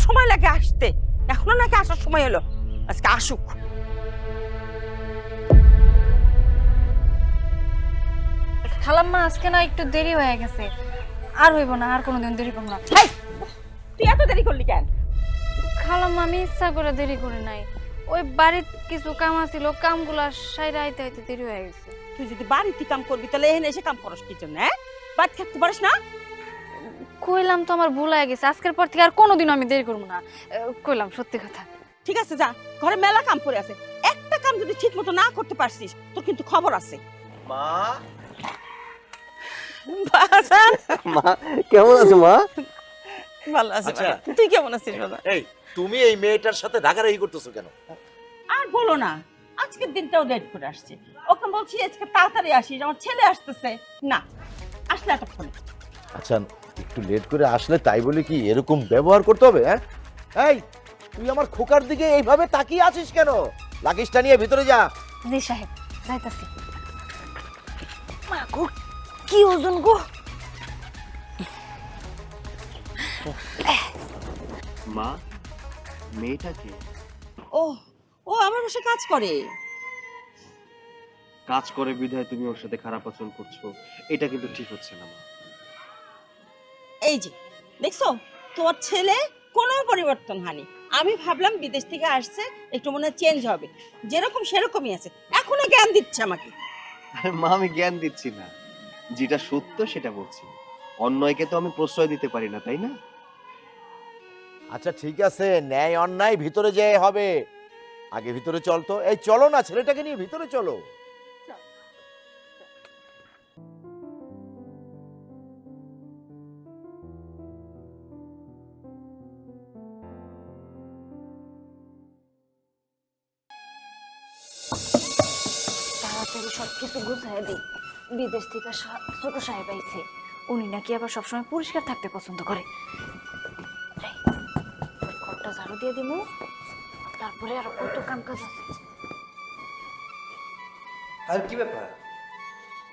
সময় লাগে আসতে, এখনো নাকি আসার সময় হলো। আজকে আসুক। খালাম্মা আজকে না একটু দেরি হয়ে গেছে, আর হইব না, আর কোনোদিন দেরি করব না। হেই, তুই এত দেরি করলি কেন? খালাম্মা আমি ইচ্ছা করে দেরি করি নাই, ওই বাড়ির কিছু কাম আছিল, কামগুলা সাইরা আইতে আইতে দেরি হয়ে গেছে। তুই যদি বাড়িতে কাম করবি তাহলে এখানে এসে কাম করস কি জন্য? হ্যাঁ, বাড়ি থাকতে পারিস না? কইলাম তো আমার ভুল হয়ে গেছে, আজকের পর থেকে আর কোনোদিন আমি দেরি করব না। কইলাম সত্যি কথা। ঠিক আছে, যা, ঘরে মেলা কাম পড়ে আছে, একটা কাম যদি ঠিক মতো না করতে পারছিস তোর কিন্তু খবর আছে। মা বাজান, মা কেমন আছো মা? ভালো আছি। আচ্ছা। তুই কেমন আছিস বাবা? এই তুমি এই মেয়েটার সাথে রাগারাগি করতেছো কেন? আর বলো না, আজকের দিনটাও লেট করে আসছে। ওকে বলছি আজকে তাড়াতাড়ি আসিস, আমার ছেলে আসতেছে। না, আসলে এতক্ষণ। আচ্ছা, একটু লেট করে আসলে তাই বলে কি এরকম ব্যবহার করতে হবে? হ্যাঁ, এই তুই আমার খোকার দিকে এইভাবে তাকিয়ে আছিস কেন? লাগেজটা নিয়ে ভিতরে যা। জি সাহেব, যাইতাছি। মা গো, কি ওজন গো! মা, মেয়েটাকে ও ও আমার বাসায় কাজ করে। কাজ করে বিধায় তুমি ওর সাথে খারাপ আচরণ করছো, এটা কিন্তু ঠিক হচ্ছে না মা। এই যে দেখছো, তোমার ছেলে কোনো পরিবর্তন হয়নি। আমি ভাবলাম বিদেশ থেকে আসছে, একটু মনে চেঞ্জ হবে, যেরকম সেরকমই আছে। এখনো জ্ঞান দিচ্ছে আমাকে। আরে মা, আমি জ্ঞান দিচ্ছি না, যেটা সত্য সেটা বলছি। অন্যায়কে তো আমি প্রশ্রয় দিতে পারি না, তাই না? আচ্ছা ঠিক আছে, ন্যায় অন্যায় ভিতরে যেয়ে হবে। আগে ভিতরে চল তো। এই চলো না, ছেলেটাকে নিয়ে ভিতরে চলো। তাড়াতাড়ি সবকিছু গুছাই দিই, বিদেশ থেকে ছোট সাহেব আইছে, উনি নাকি আবার সবসময় পরিষ্কার থাকতে পছন্দ করে। এই, ওই ঘরটা ঝাড়ু দিয়ে দিমু, তারপরে আরো কত কাম কাজ আছে। আর কি ব্যাপার,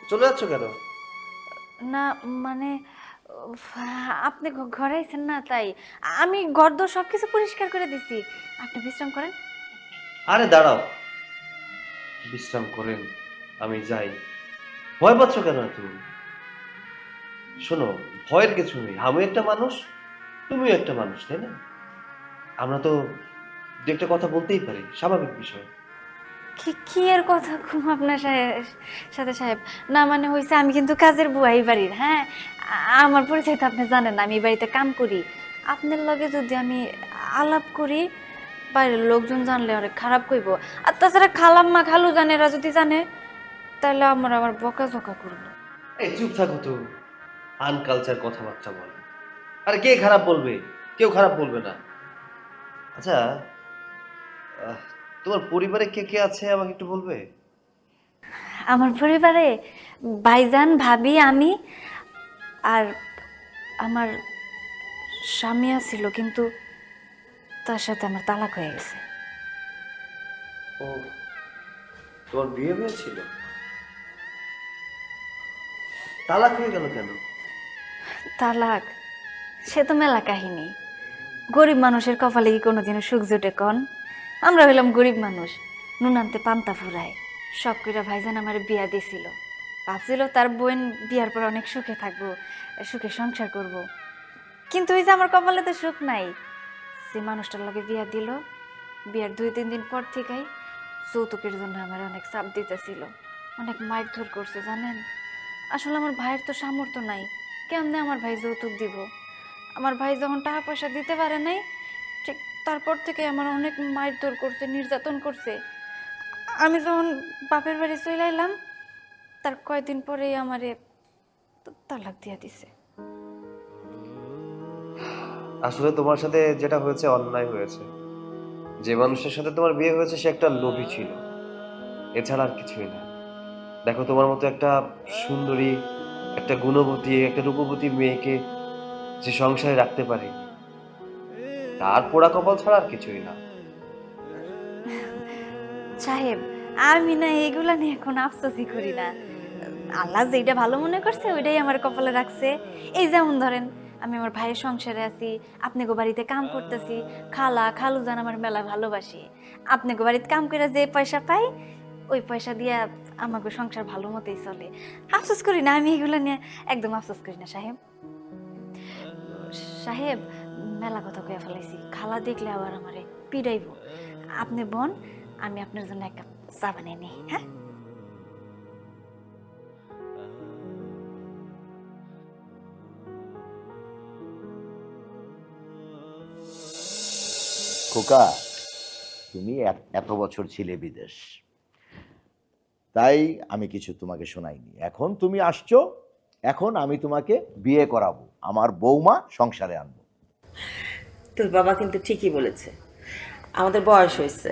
চলে যাচ্ছ কেন? না মানে আপনি ঘরে আইছেন না, তাই আমি ঘর দোর সবকিছু পরিষ্কার করে দিছি। আপনি বিশ্রাম করেন। আরে দাঁড়াও, বিশ্রাম করেন, আমি যাই। ভয় পাচ্ছ কেন তুমি? শোনো, ভয়ের কিছু নেই। আমি একটা মানুষ, তুমিও একটা মানুষ, তাই না? আমরা তো দু একটা কথা বলতেই পারি, স্বাভাবিক বিষয়। কি কি এর কথা আপনার সাথে সাহেব? না মানে হয়েছে, আমি কিন্তু কাজের বুয়া এই বাড়ির। হ্যাঁ, আমার পরিচয় তো আপনি জানেন না, আমি এই বাড়িতে কাম করি। আপনার লগে যদি আমি আলাপ করি, বাইরের লোকজন জানলে অনেক খারাপ কইব। আর তাছাড়া খালাম্মা খালু জানেরা যদি জানে, তাহলে আমার বকাঝকা করবো। এই চুপ থাকো তো, আনকালচার কথাবার্তা বলে। আরে কে খারাপ বলবে? কেউ খারাপ বলবে না। আচ্ছা, আহ, তোমার পরিবারে কে কে আছে আমাকে একটু বলবে? আমার পরিবারে ভাইজান, ভাবি, আমি আর আমার স্বামী ছিল, কিন্তু তার সাথে আমার তালাক হয়ে গেছে। ও, তোমার বিয়ে হয়েছিল? তালাক হয়ে গেল কেন? তালাক, সে তো মেলা কাহিনী। গরিব মানুষের কপালে কি কোনোদিনও সুখ জোটে কন? আমরা হইলাম গরিব মানুষ, নুন আনতে পান্তা ফুরায়। সব কইরা ভাইজান আমার বিয়া দিছিল, ভাবছিল তার বোন বিয়ার পর অনেক সুখে থাকবো, সুখে সংসার করব। কিন্তু ওই যে আমার কপালে তো সুখ নাই। যে মানুষটার লগে বিয়া দিল, বিয়ার 2-3 দিন পর থেকেই যৌতুকের জন্য আমার অনেক চাপ দিতেছিল, অনেক মারধর করছে জানেন। আসলে আমার ভাইয়ের তো সামর্থ্য নাই, কেমনে আমার ভাই যৌতুক দিব? আমার ভাই যখন টাকা পয়সা দিতে পারে নাই, ঠিক তারপর থেকে আমার অনেক মারধর করছে, নির্যাতন করছে। আমি যখন বাপের বাড়ি চলে এলাম, তার কয়েকদিন পরেই আমারে তালাক দিয়া দিছে। আসলে তোমার সাথে যেটা হয়েছে অন্যায় হয়েছে। যে মানুষের সাথে তোমার বিয়ে হয়েছে সে একটা লোভী ছিল, এছাড়া আর কিছুই না। দেখো, তোমার মতো একটা সুন্দরী, একটা গুণবতী, একটা রূপবতী মেয়েকে যে সংসারে রাখতে পারে, তার পোড়া কপাল ছাড়া আর কিছুই না। সাহেব, আমি না এগুলা নিয়ে এখন আফসোসই করি না। আল্লাহ যেটা ভালো মনে করছে ওইটাই আমার কপালে রাখছে। এই যেমন ধরেন, আমি আমার ভাইয়ের সংসারে আছি, আপনাকে বাড়িতে কাম করতেছি, খালা খালু জান আমার মেলা ভালোবাসি। আপনাকে বাড়িতে কাম করে যে পয়সা পাই ওই পয়সা দিয়ে আমাকে সংসার ভালো মতোই চলে। আফসোস করি না, আমি এগুলো নিয়ে একদম আফসোস করি না সাহেব। সাহেব মেলা কথা কয়ে ফেলাইছি, খালা দেখলে আবার আমারে পিড়াইব। আপনি বোন, আমি আপনার জন্য এক কাপ চা বানিয়ে নিই। হ্যাঁ খোকা, তুমি এত বছর ছিলে বিদেশ, তাই আমি কিছু তোমাকে শোনাইনি। এখন তুমি আসছো, এখন আমি তোমাকে বিয়ে করাবো, আমার বৌমা সংসারে আনবো। তোর বাবা কিন্তু ঠিকই বলেছে, আমাদের বয়স হয়েছে,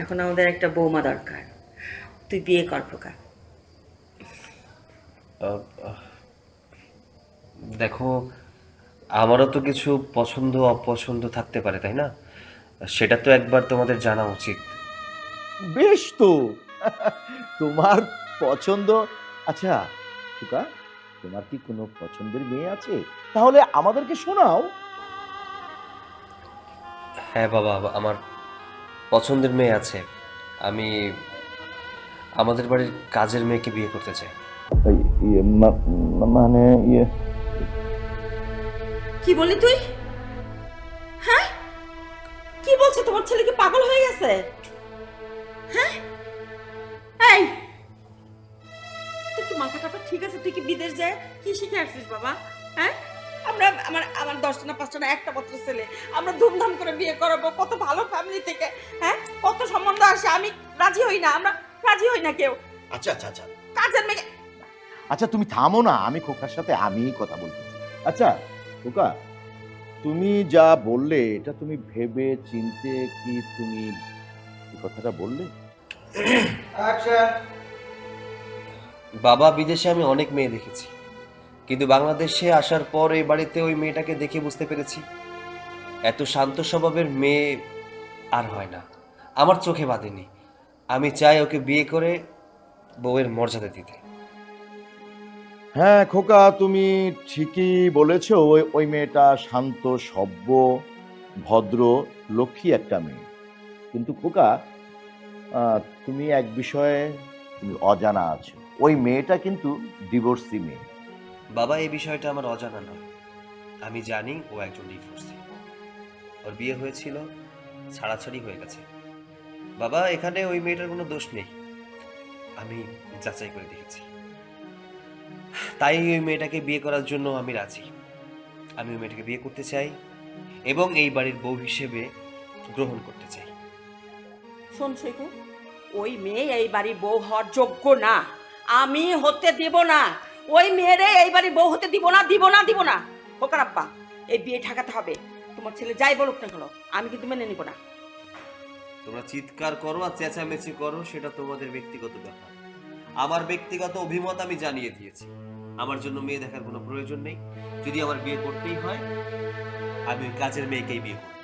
এখন আমাদের একটা বৌমা দরকার। তুই বিয়ে কর খোকা। দেখো, আমারও তো কিছু পছন্দ অপছন্দ থাকতে পারে, তাই না? সেটা তো একবার তোমাদের জানা উচিত। বেশ তো, তোমার পছন্দ। আচ্ছা খোকা, তোমার কি কোনো পছন্দের মেয়ে আছে? তাহলে আমাদেরকে শোনাও। হ্যাঁ বাবা, আমার পছন্দের মেয়ে আছে। আমি আমাদের বাড়ির কাজের মেয়েকে বিয়ে করতে চাই। মানে কি বলি তুই? হ্যাঁ, কি বলছো? তোমার ছেলে কি পাগল হয়ে গেছে? হ্যাঁ, এই তোর কি মাথা টাথা ঠিক আছে? তুই কি বিদেশ যায় কি শিখে আসছিস বাবা? হ্যাঁ, আমরা আমার 10টা না 5টা না একটা মাত্র ছেলে, আমরা ধুমধাম করে বিয়ে করাবো, কত ভালো ফ্যামিলি থেকে, হ্যাঁ কত সম্বন্ধ আসে, আমি রাজি হই না, আমরা রাজি হই না কেউ। আচ্ছা আচ্ছা আচ্ছা কাজের মেয়ে। আচ্ছা তুমি থামো না, আমি খোকার সাথে আমিই কথা বলতেছি। আচ্ছা খোকা, তুমি যা বললে এটা তুমি ভেবে চিনতে কি তুমি এই কথাটা বললে? বাবা, বিদেশে আমি অনেক মেয়ে দেখেছি, কিন্তু বাংলাদেশে আসার পর এই বাড়িতে ওই মেয়েটাকে দেখে বুঝতে পেরেছি এত শান্ত স্বভাবের মেয়ে আর হয় না, আমার চোখে বাঁধেনি। আমি চাই ওকে বিয়ে করে বউয়ের মর্যাদা দিতে। হ্যাঁ খোকা, তুমি ঠিকই বলেছো, ওই মেয়েটা শান্ত, সভ্য, ভদ্র, লক্ষ্মী একটা মেয়ে। কিন্তু খোকা, তুমি এক বিষয়ে তুমি অজানা আছো, ওই মেয়েটা কিন্তু ডিভোর্সি মেয়ে। বাবা, এই বিষয়টা আমার অজানা নয়, আমি জানি ও একজন ডিভোর্সি। ওর বিয়ে হয়েছিল, ছাড়াছাড়ি হয়ে গেছে। বাবা, এখানে ওই মেয়েটার কোনো দোষ নেই, আমি যাচাই করে দেখেছি। তাই ওই মেয়েটাকে বিয়ে করার জন্য আমি রাজি। আমি ওই মেয়েটাকে বিয়ে করতে চাই এবং এই বাড়ির বউ হিসেবে গ্রহণ করতে চাই। শোন শেখু, ওই মেয়ে এই বাড়ির বউ হওয়ার যোগ্য না, আমি হতে দিব না। ওই মেয়েরে এই বাড়ির বউ হতে দিব না, দিব না, দিব না। হোকার আব্বা, এই বিয়ে ঠেকাতে হবে। তোমার ছেলে যাই বলুক না কেন, আমি কিন্তু মেনে নিব না। তোমরা চিৎকার করো আর চেঁচামেচি করো, সেটা তোমাদের ব্যক্তিগত ব্যাপার। আমার ব্যক্তিগত অভিমত আমি জানিয়ে দিয়েছি। আমার জন্য মেয়ে দেখার কোনো প্রয়োজন নেই। যদি আমার বিয়ে করতেই হয়, আমি ওই কাজের মেয়েকেই বিয়ে করব।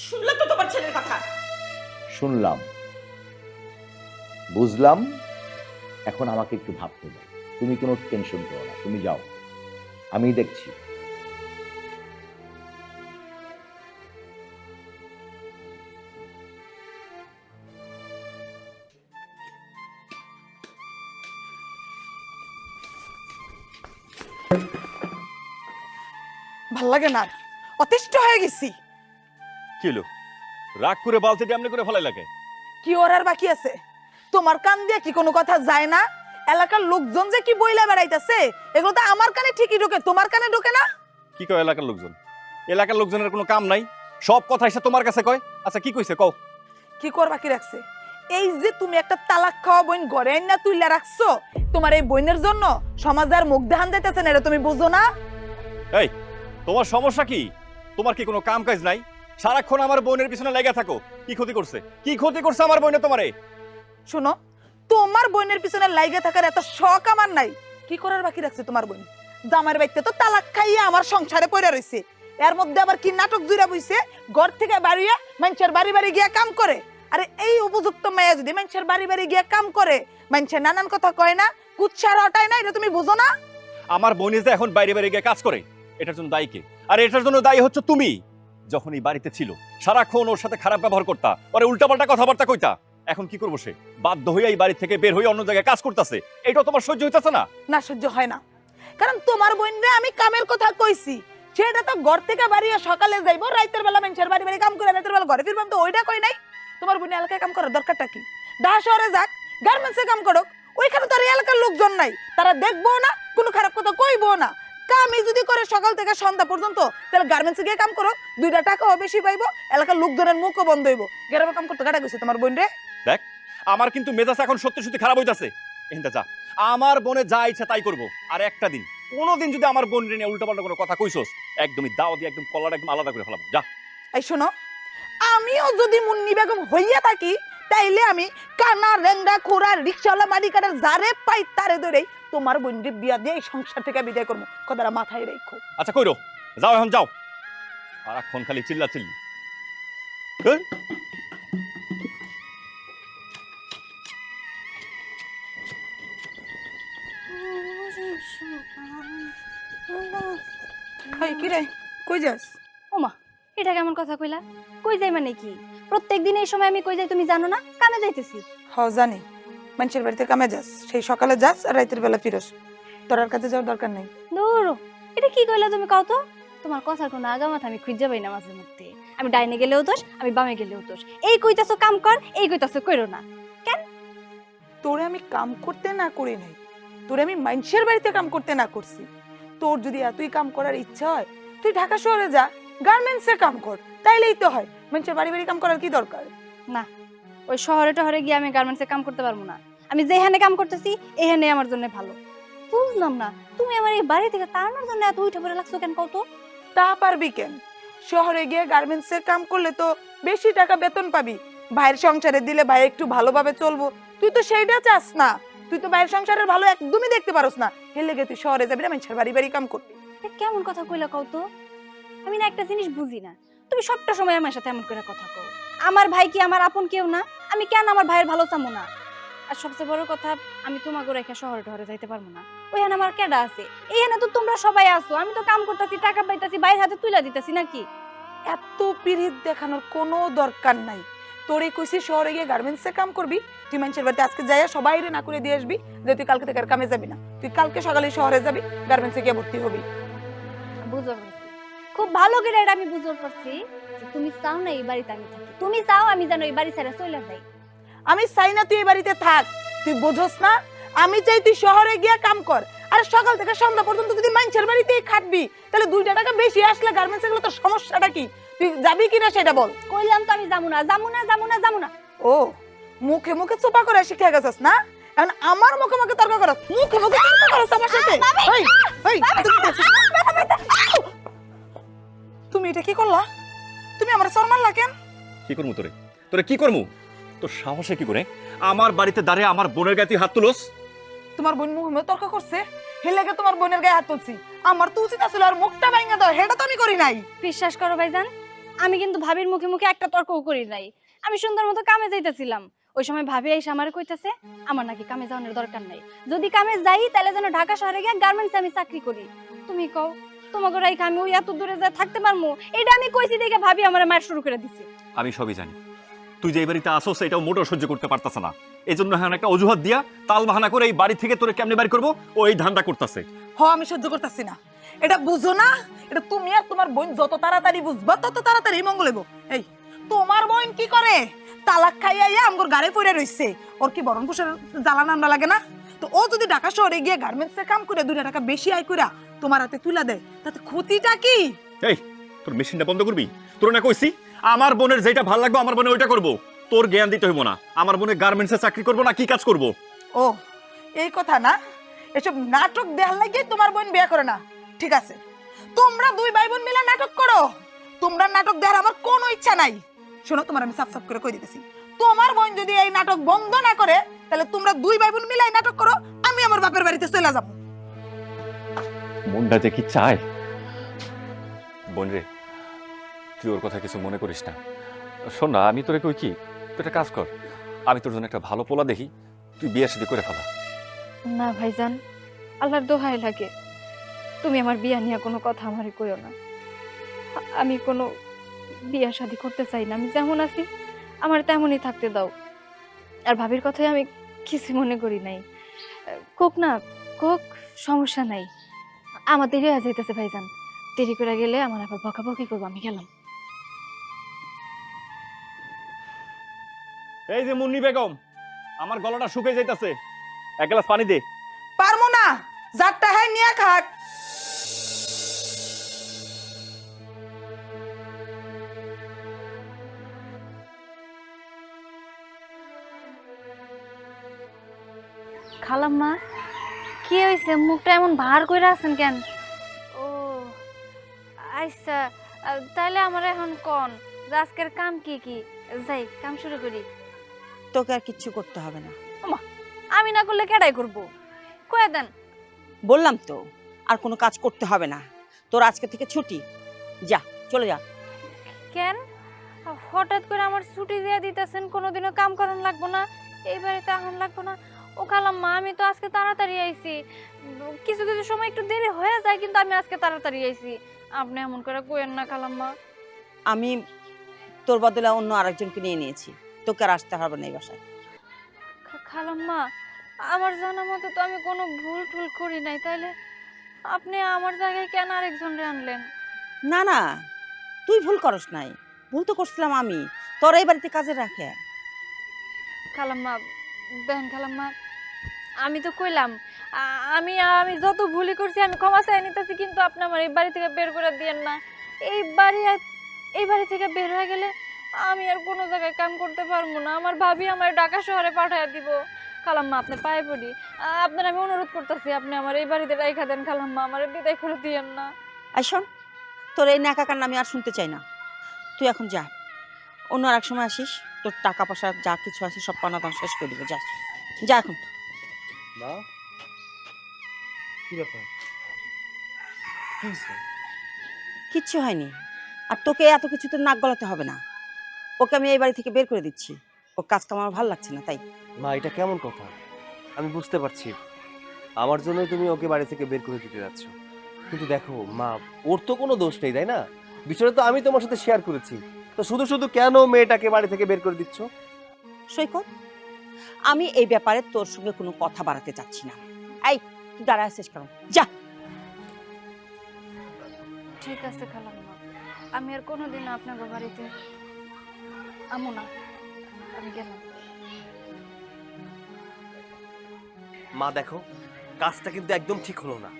শুনলা তো তোমার ছেলের কথা? শুনলাম, বুঝলাম। এখন আমাকে একটু ভাবতে দাও, তুমি কোনো টেনশন করো না, তুমি যাও, আমি দেখছি। ভাল লাগে না, অতিষ্ঠ হয়ে গেছি। কি হলো? রাগ করে বালতিটা এমনি করে ফেলাই লাগে? কি ওর আর বাকি আছে? তোমার কান দিয়ে কি কোনো কথা যায় না? এলাকার লোকজন যে কি বইলা বেড়াইতেছে, এগুলো তো আমার কানে ঠিকই ঢোকে, তোমার কানে ঢোকে না। কি কয় এলাকার লোকজন? এলাকার লোকজনের কোনো কাম নাই, সব কথা এসে তোমার কাছে কয়। আচ্ছা কি কইছে কও? কি কর বাকি রাখছে? এই যে তুমি একটা তালাক খাওয়া বোন ঘরে না তুইলা রাখছো, তোমার এই বোনের জন্য সমাজের মুখ দেখান যাইতেছে না, এটা তুমি বুঝো না? এই, তোমার সমস্যা কি? তোমার কি কোনো কাম কাজ নাই? সারাক্ষণ আমার বোনের পিছনে লেগে থাকো। কি ক্ষতি করছে? কি ক্ষতি করছে আমার বোনে তোমারে? শোনো, তোমার বোনের পিছনে লাইগে থাকার এত শখ আমার নাই। কি করার বাকি রাখছে তোমার বোন? জামার বাড়িতে তো তালাক খাইয়ে আমার সংসারে পড়ে রইছে, এর মধ্যে আবার কি নাটক জুড়ে বইছে, ঘর থেকে বাড়িয়ে মানুষের বাড়ি বাড়ি গিয়া কাম করে। আরে এই উপযুক্ত মেয়ে যদি মানুষের বাড়ি বাড়ি গিয়ে কাম করে, মানুষের নানান কথা কয় না, কুচ্ছার হটায় না, এটা তুমি বুঝো না? আমার বোন যে এখন বাইরে বাইরে গিয়ে কাজ করে, এটার জন্য দায়ী কে? আর এটার জন্য দায়ী হচ্ছে তুমি। যখন এই বাড়িতে ছিল সারাক্ষণ ওর সাথে খারাপ ব্যবহার করতা, ওরে উল্টাপাল্টা কথাবার্তা কইতা। এখন কি করবো সে? বাধ্য হয়ে এই বাড়ি থেকে বের হয়ে অন্য জায়গায় কাজ করতেছে। এটাও তোমার সহ্য হইতেছে না? না, সহ্য হয় না। কারণ তোমার বোনরে আমি কামের কথা কইছি, সেটা তো ঘর থেকে বাড়িয়ে সকালে যাইবো, রাতের বেলা মানুষের বাড়ি বাড়ি কাম করে রাতের বেলা ঘরে ফিরবাম, তো ওইটা কই নাই। তোমার বোন এলাকায় কাম করার দরকারটা কি? ঢাকা শহরে যাক, গার্মেন্টসে কাম করো, ওইখানে তো আর এলাকার লোকজন নাই, তারা দেখবো না, কোনো খারাপ কথা কইবো না। কামই যদি করে সকাল থেকে সন্ধ্যা পর্যন্ত, তাহলে গার্মেন্টসে গিয়ে কাম করো, 2টা টাকাও বেশি পাইবো, এলাকার লোকজনের মুখও বন্ধ হইবো। গ্রামে কাম করতে কাটা গেছে তোমার বোন রে। দেখ, আমার কিন্তু মেজাজ এখন সত্যি সত্যি খারাপ হইতাছে। এখানটা যা, আমার বোনে যা ইচ্ছা তাই করবো। আর একটা দিন, কোনোদিন যদি আমার বোন নিয়ে উল্টাপাল্টা কোনো কথা কইছস, একদমই দাও দিয়ে একদম কলার একদম আলাদা করে ফেলাবো। যা। এই শোনো, আমিও যদি মুন্নি বেগম হইয়া থাকি, তাইলে আমি কানা রেঙ্গা খোরা রিক্সাওয়ালা মালিকারের যারে পাই তারে ধরেই তোমার বোনকে বিয়া দিয়ে এই সংসার থেকে বিদায় করবো, কথাটা মাথায় রেখো। আচ্ছা কইরো, যাও এখন যাও। সারাক্ষণ খালি চিল্লা চিল্লি। হাই কি রে, কই যাস? ওমা, এটা কেমন কথা কইলা? কই যাই মানে কি? প্রত্যেকদিন এই সময় আমি কই যাই তুমি জানো না? কামে যাইতেছি। হ জানি, মানুষের বাড়িতে কামে যাস, সেই সকালে যাস আর রাতের বেলা ফিরস, তোর আর কাছে যাওয়ার দরকার নেই। দূর, এটা কি কইলা তুমি? কও তো। তোমার কথার কোনো আগা মাথা আমি খুঁজে পাই না মাঝে মধ্যে। আমি ডাইনে গেলেও দোষ, আমি বামে গেলেও দোষ। এই কইতাছো কাম কর, এই কইতাছো কইরো না। তোরে আমি কাম করতে না করি নাই, তোরে আমি মানুষের বাড়িতে কাম করতে না করছি। তোর যদি এতই কাম করার ইচ্ছা হয়, তুই ঢাকা শহরে যা, গার্মেন্টসে কাম কর, তাইলেই তো হয়। মানুষের বাড়ি বাড়ি কাম করার কি দরকার? না, ওই শহরে টহরে গিয়ে আমি গার্মেন্টসে কাম করতে পারবো না। আমি যেখানে কাম করতেছি এখানে আমার জন্য ভালো। বুঝলাম না, তুমি আমার এই বাড়ি থেকে তাড়ানোর জন্য এত উঠে পড়ে লাগছো কেন? কও তো। তা পারবি কেন? শহরে গিয়ে গার্মেন্টসে কাম করলে তো বেশি টাকা বেতন পাবি, ভাইয়ের সংসারে দিলে ভাই একটু ভালোভাবে চলবো। তুই তো সেইটা চাস না, তুই তো ভাইয়ের সংসারের ভালো একদমই দেখতে পারস না, হেলে গে তুই শহরে যাবি না, মানুষের বাড়ি বাড়ি কাম করবি। এটা কেমন কথা কইলা কও তো? আমি না একটা জিনিস বুঝি না, তুমি সবটা সময় আমার সাথে এমন করে কথা কও। আমার ভাই কি আমার আপন কেউ না? আমি কেন আমার ভাইয়ের ভালো চামো না? আর সবচেয়ে বড় কথা, আমি তোমাকে রেখে শহরে টহরে যাইতে পারবো না। ওইখানে আমার কেডা আছে? এইখানে তো তোমরা সবাই আছো, আমি তো কাম করতেছি, টাকা পাইতাছি, বাইরের হাতে তুইলা দিতেছি নাকি? এত পিরিত দেখানোর কোনো দরকার নাই। তোরে কইছি শহরে গিয়ে গার্মেন্টসে কাম করবি, তুই মানুষের বাড়িতে আজকে যাইয়া সবাইরে না করে দিয়ে আসবি যে তুই কালকে থেকে আর কামে যাবি না, তুই কালকে সকালে শহরে যাবি, গার্মেন্টসে গিয়ে ভর্তি হবি। বুঝতে পারছি, খুব ভালো করে এটা আমি বুঝতে পারছি যে তুমি চাও না এই বাড়িতে আমি থাকি। তুমি চাও আমি যেন এই বাড়ি ছেড়ে চলে যাই। আমি চাই না তুই এই বাড়িতে থাক, তুই বুঝোস না? আমি চাই তুই শহরে গিয়ে কাম কর, আর সকাল থেকে সন্ধ্যা পর্যন্ত যদি মানুষের বাড়িতেই খাটবি, তাহলে 2টা টাকা বেশি আসলে গার্মেন্টসে গেলে তোর সমস্যাটা কি? তুই যাবি কিনা সেটা বল। কইলাম তো আমি যাবো না, যাবো না, যাবো না, যাবো না। ও, মুখে মুখে চোপা করে শিখে গেছিস না? এখন আমার মুখে মুখে তর্ক করস, মুখে মুখে তর্ক করস আমার সাথে। এই, এই, তুমি এটা কি করলা? তুমি আমার সর মারলা কেন? কি করবো তোরে? তোরে কি করবো? তোর সাহসে কি করে আমার বাড়িতে দাঁড়িয়ে আমার বোনের গায়ে তুই হাত তুলস? তোমার বোন মুখে মুখে তর্ক করছে, হেলেগে তোমার বোনের গায়ে হাত তুলছি। আমার তো উচিত আসলে আর মুখটা ভাঙা দাও, সেটা তো আমি করি নাই। বিশ্বাস করো ভাইজান, আমি কিন্তু ভাবির মুখে মুখে একটা তর্কও করি নাই। আমি সুন্দর মতো কামে যাইতেছিলাম, ওই সময় ভাবি এসে আমারে কইতাছে আমার নাকি কামে যাওয়ার দরকার নাই, যদি কামে যাই তাহলে যেন ঢাকা শহরে গিয়ে গার্মেন্টসে আমি চাকরি করি। তুমি কও তোমাকে রাইখা আমি ওই এত দূরে যা থাকতে পারবো? এটা আমি কইছি দেখে ভাবি আমার মার শুরু করে দিছে। আমি সবই জানি, তুই যে এই বাড়িতে আসোস এটাও মোটেও সহ্য করতে পারতাছ না। এই জন্য হ্যাঁ একটা অজুহাত দিয়া তাল বাহানা করে এই বাড়ি থেকে তোরে কেমনে বাড়ি করবো ও এই ধান্দা করতেছে। আমি সহ্য করতেছি না, এটা বুঝো না? এটা তুমি আর তোমার বোন যত তাড়াতাড়ি বুঝবা তত তাড়াতাড়ি মঙ্গল হইব। এই তোমার বোন কি করে? তালাক খাইয়া আমগর গাড়ি পড়ে রইছে, ওর কি বরণ পোষার জ্বালা নামনা লাগে না? তো ও যদি ঢাকা শহরে গিয়ে গার্মেন্টসে কাম করে 2টা টাকা বেশি আয় কইরা তোমার হাতে তুলা দেয়, তাতে ক্ষতিটা কি? এই তোর মেশিনটা বন্ধ করবি? তোর না কইছি আমার বোনের যেটা ভালো লাগবে আমার বোনের ওইটা করবো, তোর জ্ঞান দিতে হইব না। আমার বোনের গার্মেন্টসে চাকরি করবো না কি কাজ করবো? ও এই কথা না? এসব নাটক দেখার লাগে তোমার বোন বিয়ে করে না? ঠিক আছে, তোমরা 2 ভাই বোন মিলে নাটক করো, তোমরা নাটক দেখার আমার কোনো ইচ্ছা নাই। শোনো, তোমার আমি সাফ সাফ করে কই দিতেছি, তোমার বোন যদি এই নাটক বন্ধ না করে, তাহলে তোমরা 2 ভাই বোন মিলে নাটক করো, আমি আমার বাপের বাড়িতে চলে যাব। মনটা যে কি চায়। বোন রে, তুই ওর কথা কিছু মনে করিস না। শোন না, আমি তোরে কই কি তুই একটা কাজ কর, আমি তোর জন্য একটা ভালো পোলা দেখি, তুই বিয়ে শাদী করে ফেলা। না ভাইজান, আল্লাহর দোহাই লাগে, তুমি আমার বিয়া নিয়ে কোনো কথা আমারে কইও না। আমি কোনো বিয়া শাদী করতে চাই না, আমি যেমন আছি আমার তেমনই থাকতে দাও। আর ভাবির কথাই আমি কিছু মনে করি নাই। কোক না কোক, সমস্যা নাই, আমার দেরি হয়ে যাইতেছে ভাইজান, দেরি করে গেলে আমার আবার বকাবকি করবো, আমি গেলাম। এই যে মুন্নি বেগম, আমার গলাটা শুকিয়ে যাইতাছে, এক গ্লাস পানি দে। পারমু না, যারটা হ্যাঁ নিয়ে খাক। খালাম্মা, কি হয়েছে? মুখটা এমন ভার করে আছেন কেন? ও আচ্ছা, তাহলে আমার এখন কোন যে আজকের কাম কি কি? যাই কাম শুরু করি। তোকে আর কিচ্ছু করতে হবে না। আমি না করলে কেডাই করব? কয়ে দেন। বললাম তো, আর কোনো কাজ করতে হবে না, তোর আজকে থেকে ছুটি, যা চলে যা। কেন হঠাৎ করে আমার ছুটি দিয়ে দিতেছেন? কোনোদিনও কাম করান লাগবো না, এই বাড়িতে আহন লাগবো না? ও খালাম্মা, আমি তো আজকে তাড়াতাড়ি আইছি, কিছু কিছু সময় একটু দেরি হয়ে যায়, কিন্তু আমি আজকে তাড়াতাড়ি আইছি। আপনি এমন করে কইেন না খালাম্মা। আমি তোর বদলে অন্য আরেকজনকে নিয়ে নিয়েছি, তোকে আর আসতে হবে না এই বাসায়। খালাম্মা, আমার জানা মতো তো আমি কোনো ভুল টুল করি নাই, তাইলে আপনি আমার জায়গায় কেন আরেকজনরে আনলেন? না না, তুই ভুল করস নাই, ভুল তো করছিলাম আমি, তোর এই বাড়িতে কাজে রাখে। খালাম্মা দেখেন খালাম্মা, আমি তো কইলাম আমি আমি যত ভুলই করছি আমি ক্ষমা চাই নিতেছি, কিন্তু আপনি আমার এই বাড়ি থেকে বের করে দিয়েন না। এই বাড়ি থেকে বের হয়ে গেলে আমি আর কোনো জায়গায় কাম করতে পারবো না, আমার ভাবি আমার ঢাকা শহরে পাঠায় দিব। খালাম্মা আপনি পায়ে পড়ি, আপনার আমি অনুরোধ করতেছি, আপনি আমার এই বাড়িতে রাইখা দেন খালাম্মা, আমার বিদায় করে দিয়েন না। আর শোন, তোর এই নাকা কান্না আমি আর শুনতে চাই না, তুই এখন যা, অন্য আর এক সময় আসিস, তোর টাকা পয়সা যা কিছু আছে সব পানা দান শেষ করে দিবে, যা যা এখন। মা, কি ব্যাপার? কি হয়েছে? কিচ্ছু হয়নি, আর তোকে এত কিছুতে নাক গলাতে হবে না, ওকে আমি এই বাড়ি থেকে বের করে দিচ্ছি, ও কাজ কাম আমার ভালো লাগছে না তাই। মা, এটা কেমন কথা? আমি বুঝতে পারছি আমার জন্যই তুমি ওকে বাড়ি থেকে বের করে দিতে যাচ্ছ, কিন্তু দেখো মা, ওর তো কোনো দোষ নেই, তাই না? বিষয়টা তো আমি তোমার সাথে শেয়ার করেছি, তো শুধু শুধু কেন মেয়েটাকে বাড়ি থেকে বের করে দিচ্ছ? সৈকত, আমি এই ব্যাপারে তোর সঙ্গে কোনো কথা বাড়াতে চাচ্ছি না। এই তুই দাঁড়ায় আছিস কেন? যা। ঠিক আছে খালাম্মা, আমি আর কোনোদিন আপনার বাড়িতে আমু না, আমি গেলাম। মা দেখো, কাজটা কিন্তু একদম ঠিক হলো না।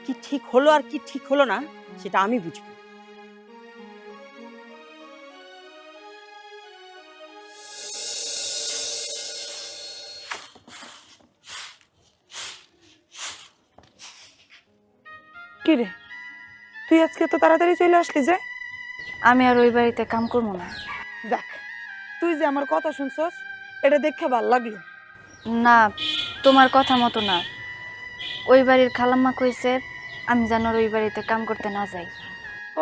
কি ঠিক হলো আর কি ঠিক হলো না সেটা আমি বুঝবো। কি রে, তুই আজকে তো তাড়াতাড়ি চলে আসলি যে? আমি আর ওই বাড়িতে কাম করবো না। যাক, তুই যে আমার কথা শুনছস এটা দেখে ভাল লাগলো। না, তোমার কথা মতো না, ওই বাড়ির খালাম্মা কইছে আমি যেন আর ওই বাড়িতে কাম করতে না যাই।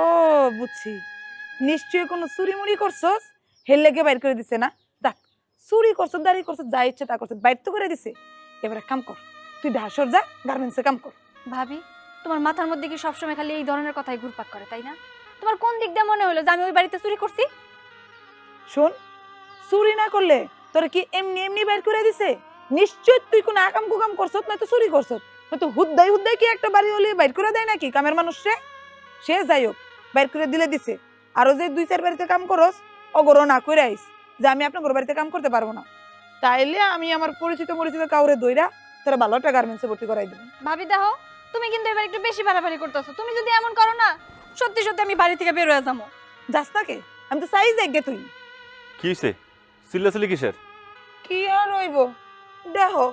ও বুঝছি, নিশ্চয়ই কোনো চুরি মুড়ি করছস, হেল লেগে বাইর করে দিছে না? দেখ, চুরি করছস, দাঁড়ি করছস, যা ইচ্ছে তা করছস, বাইর তো করে দিছে। এবারে কাম কর, তুই ঢাসর যা, গার্মেন্টসে কাম কর। ভাবি, তোমার মাথার মধ্যে কি সবসময় খালি এই ধরনের কথাই ঘুরপাক করে, তাই না? তোমার কোন দিক দিয়ে মনে হলো যে আমি ওই বাড়িতে চুরি করছি? শোন, চুরি না করলে তোরা কি এমনি এমনি বাইর করে দিছে? নিশ্চয় তুই কোনো আকাম কুকাম করছস, নয়তো চুরি করছস, নয়তো হুদ্দাই হুদ্দাই কি একটা বাড়ি হলে বাইর করে দেয় নাকি কামের মানুষে? সে যাই হোক, বাইর করে দিলে দিছে। আরো যে 2-4 বাড়িতে কাম করস, অগরো না করে আইস যে আমি আপনার বাড়িতে কাম করতে পারবো না, তাইলে আমি আমার পরিচিত কাউরে দইরা তোরা ভালো একটা গার্মেন্টসে ভর্তি করাই দেবো। ভাবি দেখো, তুমি কিন্তু এবার একটু বেশি বাড়াবাড়ি করতেছো, তুমি যদি এমন করো না সত্যি সত্যি আমি বাড়ি থেকে বের হয়ে যাবো। যাস নাকে, আমি তো চাই যাই গে। তুই কি হয়েছে? চিল্লাচিল্লি কিসের? কি আর হইব, দেখো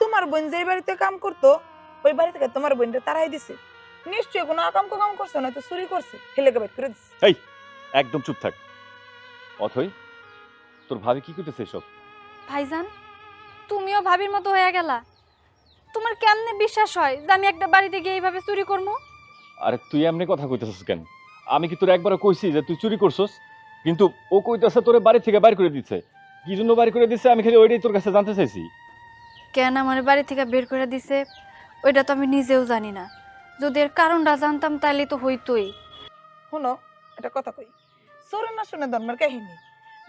তোমার বোন যে বাড়িতে কাম করতো ওই বাড়ি থেকে তোমার বোনটা তারাই দিছে, নিশ্চয়ই কোনো আকাম কুকাম করছে, নয়তো চুরি করছে, হেলেকে বাইর করে দিছে। এই একদম চুপ থাক। অথই, তোর ভাবি কি করতেছে এসব? ভাইজান, তুমিও ভাবির মতো হয়ে গেলা। তোমার কেমনে বিশ্বাস হয় যে আমি একটা বাড়িতে গিয়ে এইভাবে চুরি করবো? আরে তুই এমনি কথা কইতেছিস কেন? আমি কি তোর একবারও কইছি যে তুই চুরি করছস? কিন্তু ও কইতাছে তোরে বাড়ি থেকে বাইর করে দিচ্ছে। কি জন্য বাইর করে দিচ্ছে আমি খালি ওইটাই তোর কাছে জানতে চাইছি। কেন আমার বাড়ি থেকে বের করে দিছে ওইটা তো আমি নিজেও জানি না। যদি এর কারণটা জানতাম তাহলে তো হইতোই। শুনো এটা কথা কই, চোরে না শুনে ধর্মের কাহিনী,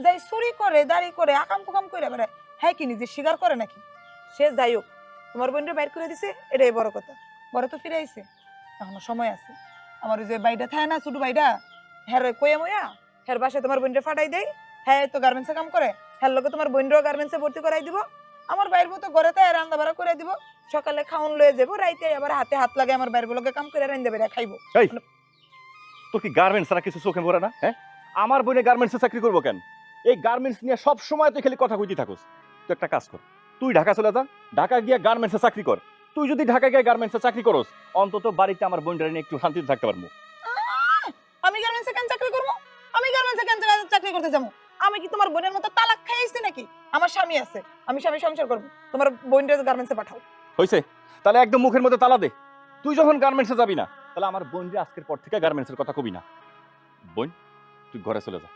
যাই চুরি করে দাড়ি করে আকাম কুকাম করে বেড়ায়, হ্যাঁ কি নিজে স্বীকার করে নাকি? সে যাই হোক, তোমার বোনটা বাইর করে দিছে, এটাই বড় কথা। বড় তো ফিরে আইছে, এখনো সময় আছে। আমার ওই যে বাইটা থাকে না, ছোট বাইটা, হ্যাঁ কইয়া মইয়া হ্যার বাসায় তোমার বোনটা ফাটাই দেয়। হ্যাঁ তো গার্মেন্টসে কাম করে, হ্যার লোকে তোমার বোনটাও গার্মেন্টসে ভর্তি করাই দিব। আমার বাইর মতো ঘরে তাই রান্না বাড়া করে দিব, সকালে খাওন লয়ে যাবো, রাইতে আবার হাতে হাত লাগে আমার বাইর গুলোকে কাম করে রান্না বেড়া খাইবো। এই তোর কি গার্মেন্টস ছাড়া কিছু চোখে পড়ে না? হ্যাঁ, আমার বোনে গার্মেন্টসে চাকরি করবো কেন? এই গার্মেন্টস নিয়ে সব সময় তুই খালি কথা কইতে থাকোস। তুই একটা কাজ কর, তুই ঢাকা চলে যা, ঢাকা গিয়ে গার্মেন্টসে চাকরি কর। তুই যদি ঢাকা গিয়ে গার্মেন্টসে চাকরি করস, অন্তত বাড়িতে আমার বোনটা নিয়ে একটু শান্তিতে থাকতে পারবো। আমি গার্মেন্টসে কেন চাকরি করবো? আমি গার্মেন্টসে কেন চাকরি করতে যাবো? আমি কি তোমার বোনের মতো তালাক খাইছি নাকি? আমার স্বামী আছে, আমি স্বামী সংসার করবো, তোমার বোনটা গার্মেন্টসে পাঠাও। হইছে, তাহলে একদম মুখের মধ্যে তালা দে। তুই যখন গার্মেন্টসে যাবি না, তাহলে আমার বোন যে আজকের পর থেকে গার্মেন্টসের কথা কবি না। বোন, তুই ঘরে চলে যা।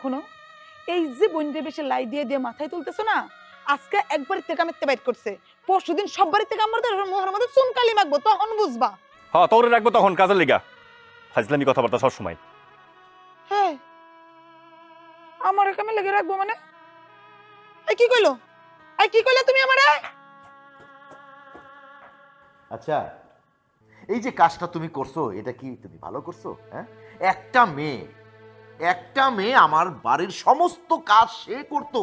শোনো, এই যে বোনটা বেশি লাই দিয়ে দিয়ে মাথায় তুলতেছো না, আজকে একবারের থেকে আমি বাইট করছে, পরশুদিন সব বাড়ির থেকে আমার মুখের মধ্যে চুনকালি মাখবো, তখন বুঝবা। হ্যাঁ, তোরে রাখবো তখন কাজের লিগা। ফাজলামি কথাবার্তা সব সময়। হ্যাঁ, আমার কামে লেগে রাখবো মানে? এই কি কইলো? এই কি কইলে তুমি আমারে? আচ্ছা, এই যে কাজটা তুমি করছো, এটা কি তুমি ভালো করছো? হ্যাঁ, একটা মেয়ে আমার বাড়ির সমস্ত কাজ সে করতো,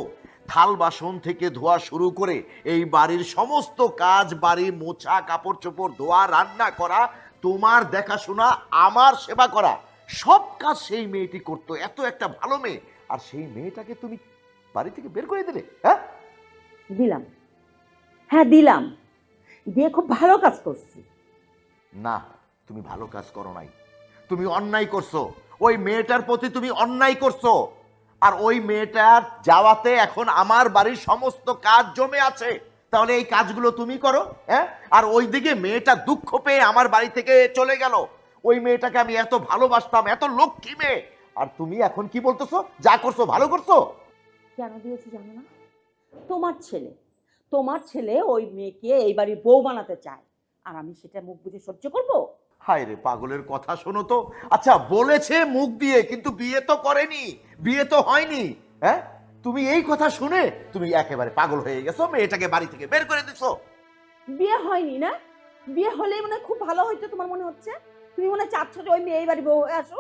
থাল বাসন থেকে ধোয়া শুরু করে এই বাড়ির সমস্ত কাজ, বাড়ি মোছা, কাপড় চোপড় ধোয়া, রান্না করা, তোমার দেখাশোনা, আমার সেবা করা, সব কাজ সেই মেয়েটি করতো। এত একটা ভালো মেয়ে, আর সেই মেয়েটাকে তুমি বাড়ি থেকে বের করে দিলে? হ্যাঁ, দিলাম, হ্যাঁ দিলাম, দিয়ে খুব ভালো কাজ করছি। না, তুমি ভালো কাজ করো নাই, তুমি অন্যায় করছো। ওই মেয়েটার প্রতি তুমি অন্যায় করছো, আর ওই মেয়েটার যাওয়াতে এখন আমার বাড়ির সমস্ত কাজ জমে আছে। তাহলে এই কাজগুলো তুমি করো, হ্যাঁ? আর ওইদিকে মেয়েটা দুঃখ পেয়ে আমার বাড়ি থেকে চলে গেল। ওই মেয়েটাকে আমি এত ভালোবাসতাম, এত লক্ষ্মী মেয়ে, আর তুমি এখন কি বলতেছো? যা করছো ভালো করছো। কেন দিয়েছি জানো না? তোমার ছেলে ওই মেয়েকে এই বাড়ির বউ বানাতে চায়, আর আমি সেটা মুখ বুঝে সহ্য করবো? হায় রে পাগলের কথা শোনো তো। আচ্ছা, বলেছে মুখ দিয়ে, কিন্তু বিয়ে তো করেনি, বিয়ে তো হয়নি। হ্যাঁ, তুমি এই কথা শুনে তুমি একেবারে পাগল হয়ে গেছো, মেয়েটাকে বাড়ি থেকে বের করে দিছো। বিয়ে হয়নি না? বিয়ে হলেই মনে হয় খুব ভালো হইতো তোমার মনে হচ্ছে। তুমি মনে হয় চাচ্ছ যে ওই মেয়ে এই বাড়ি বউ হয়ে আসো।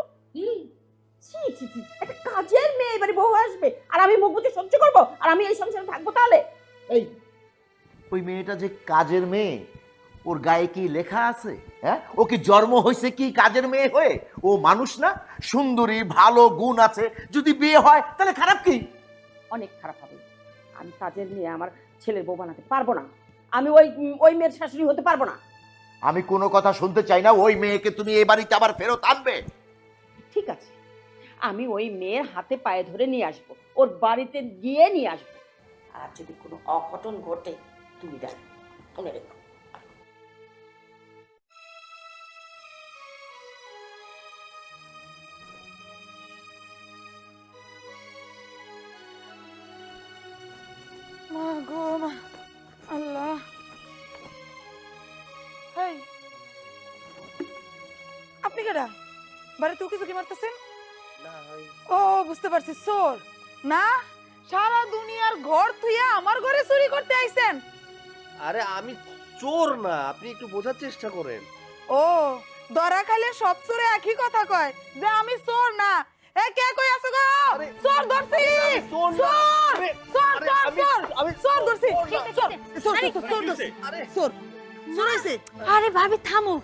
ছি ছি ছি, একটা কাজের মেয়ে এই বাড়ি বউ হয়ে আসবে, আর আমি মুখ বুঝে সহ্য করবো, আর আমি এই সংসারে থাকবো? তাহলে এই ওই মেয়েটা যে কাজের মেয়ে, ওর গায়ে কি লেখা আছে? হ্যাঁ, ও কি জন্ম হয়েছে কি কাজের মেয়ে হয়ে? ও মানুষ না, সুন্দরী, ভালো গুণ আছে। যদি বিয়ে হয় তাহলে খারাপ কি? অনেক খারাপ হবে। আমি কাজের মেয়ে আমার ছেলের বউ বানাতে পারবো না। আমি ওই মেয়ের শাশুড়ি হতে পারবো না। আমি কোনো কথা শুনতে চাই না। ওই মেয়েকে তুমি এই বাড়িতে আবার ফেরত আনবে। ঠিক আছে, আমি ওই মেয়ের হাতে পায়ে ধরে নিয়ে আসবো, ওর বাড়িতে গিয়ে নিয়ে আসবো। আর যদি কোনো অঘটন ঘটে তুমি দেখো, মনে রেখো। মা গো মা, আল্লাহ। হেই, আপনি কেডা? বাড়িতে উকি ঝুঁকি মারতেছেন? ও বুঝতে পারছি, চোর না? সারা দুনিয়ার ঘর থুইয়া আমার ঘরে চুরি করতে আইছেন? আরে আমি চোর না, আপনি একটু বোঝার চেষ্টা করেন। ও, ধরা খাইলে সব চোরে একই কথা কয় যে আমি চোর না। এ কে কই আছে গো? চোর ধরছি, চোর চোর চোর চোর, আমি চোর ধরছি, চোর চোর চোর ধরছি, চোর চোর হইছে। আরে ভাবি থামো,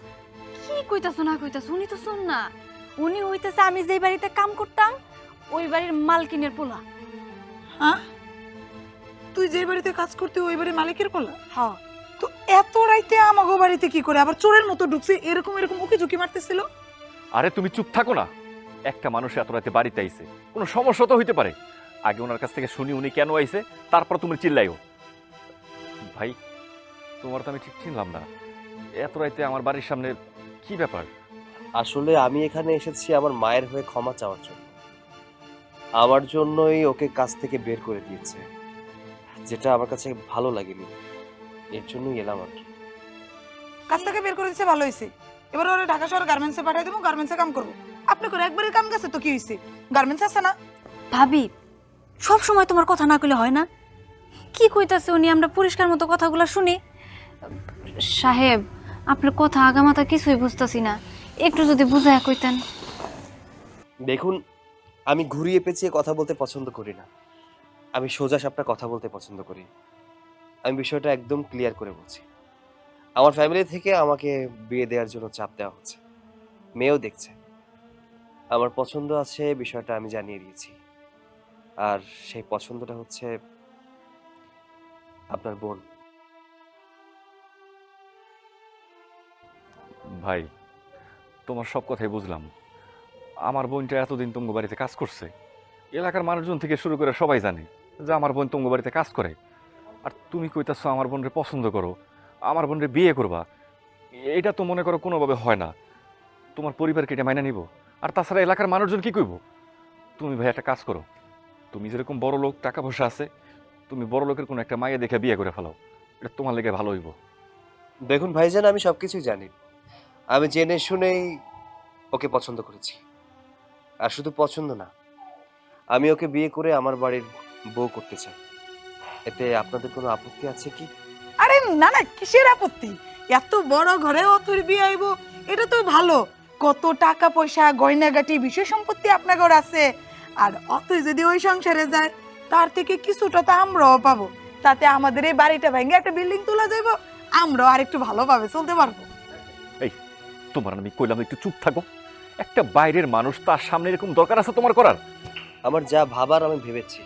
কি কইতাছো না কইতাছো? উনি তো শুন না, উনি হইতেছে আমি যেই বাড়িতে কাম করতাম ওই বাড়ির মালকিনের পোলা। হ্যাঁ, তুই যে বাড়িতে কাজ করতে ওই বাড়ির মালিকের পোলা? হ্যাঁ। তো এত রাইতে আমাগো বাড়িতে কি করে আবার চোরের মতো ঢুকছে? এরকম এরকম উকি ঝুঁকি মারতেছিল। আরে তুমি চুপ থাকো না। একটা মানুষ এত রাতে বাড়িতে আইছে, কোনো সমস্যা তো হইতে পারে। আগে ওনার কাছ থেকে শুনি উনি কেন আইছে, তারপর তুমি চিল্লাইও। ভাই, তোমার তো আমি ঠিক চিনলাম না। এত রাইতে আমার বাড়ির সামনে কি ব্যাপার? আসলে আমি এখানে এসেছি আমার মায়ের হয়ে ক্ষমা চাওয়ার জন্য। আমার জন্যই ওকে কাজ থেকে বের করে দিয়েছে, যেটা আমার কাছে ভালো লাগেনি, এর জন্যই এলাম আর কি। কাজ থেকে বের করে দিচ্ছে, ভালো হয়েছে। এবার ওরা ঢাকা শহর গার্মেন্টসে পাঠিয়ে দেবো, গার্মেন্টসে কাম করবো। আপনি করে একবারই কাম গেছে তো কি হয়েছে, গার্মেন্টস আছে না? ভাবি, সব সময় তোমার কথা না কইলে হয় না। কি কইতাছে উনি, আমরা পরিষ্কার মতো কথাগুলো শুনি। সাহেব, আপনার কথা আগামাথা কিছুই বুঝতাছি না, একটু যদি বুঝায় কইতেন। দেখুন, আমি ঘুরিয়ে পেঁচিয়ে কথা বলতে পছন্দ করি না, আমি সোজা সাপটা কথা বলতে পছন্দ করি। আমি বিষয়টা একদম ক্লিয়ার করে বলছি। আমার ফ্যামিলি থেকে আমাকে বিয়ে দেওয়ার জন্য চাপ দেওয়া হচ্ছে, মেয়েও দেখছে। আমার পছন্দ আছে, বিষয়টা আমি জানিয়ে দিয়েছি। আর সেই পছন্দটা হচ্ছে আপনার বোন। ভাই, তোমার সব কথাই বুঝলাম। আমার বোনটা এতদিন তোমার বাড়িতে কাজ করছে, এলাকার মানুষজন থেকে শুরু করে সবাই জানে যে আমার বোন তোমার বাড়িতে কাজ করে। আর তুমি কইতাছো আমার বোনরে পছন্দ করো, আমার বোনরে বিয়ে করবা। এটা তো মনে করো কোনোভাবে হয় না। তোমার পরিবারকে এটা মাইনা নিব? আর তাছাড়া এলাকার মানুষজন কি কইব? তুমি ভাই একটা কাজ করো, তুমি যেরকম বড় লোক, টাকা পয়সা আছে, তুমি বড় লোকের কোনো একটা মাইয়া দেখে বিয়ে করে ফেলাও, এটা তোমার লেগে ভালো হইব। দেখুন ভাইজান, আমি সবকিছুই জানি। আমি জেনে শুনেই ওকে পছন্দ করেছি। আর শুধু পছন্দ না, আমি ওকে বিয়ে করে আমার বাড়ির বউ করতে চাই। এতে আপনাদের কোনো আপত্তি আছে কি? আরে না না, কিসের আপত্তি? এত বড় ঘরে অথর বিয়ে আইবো, এটা তো ভালো। কত টাকা পয়সা, গয়নাগাটি, বিষয় সম্পত্তি আপনার ঘর আছে। আর অথই যদি ওই সংসারে যায়, তার থেকে কিছুটা তো আমরাও পাবো। তাতে আমাদের এই বাড়িটা ভেঙে একটা বিল্ডিং তোলা যাইব, আমরাও আর একটু ভালোভাবে চলতে পারবো। তোমার আমি কইলাম একটু চুপ থাকো। একটা বাইরের মানুষ, তার সামনে এরকম দরকার আছে তোমার করার? আমার যা ভাবার আমি ভেবেছি,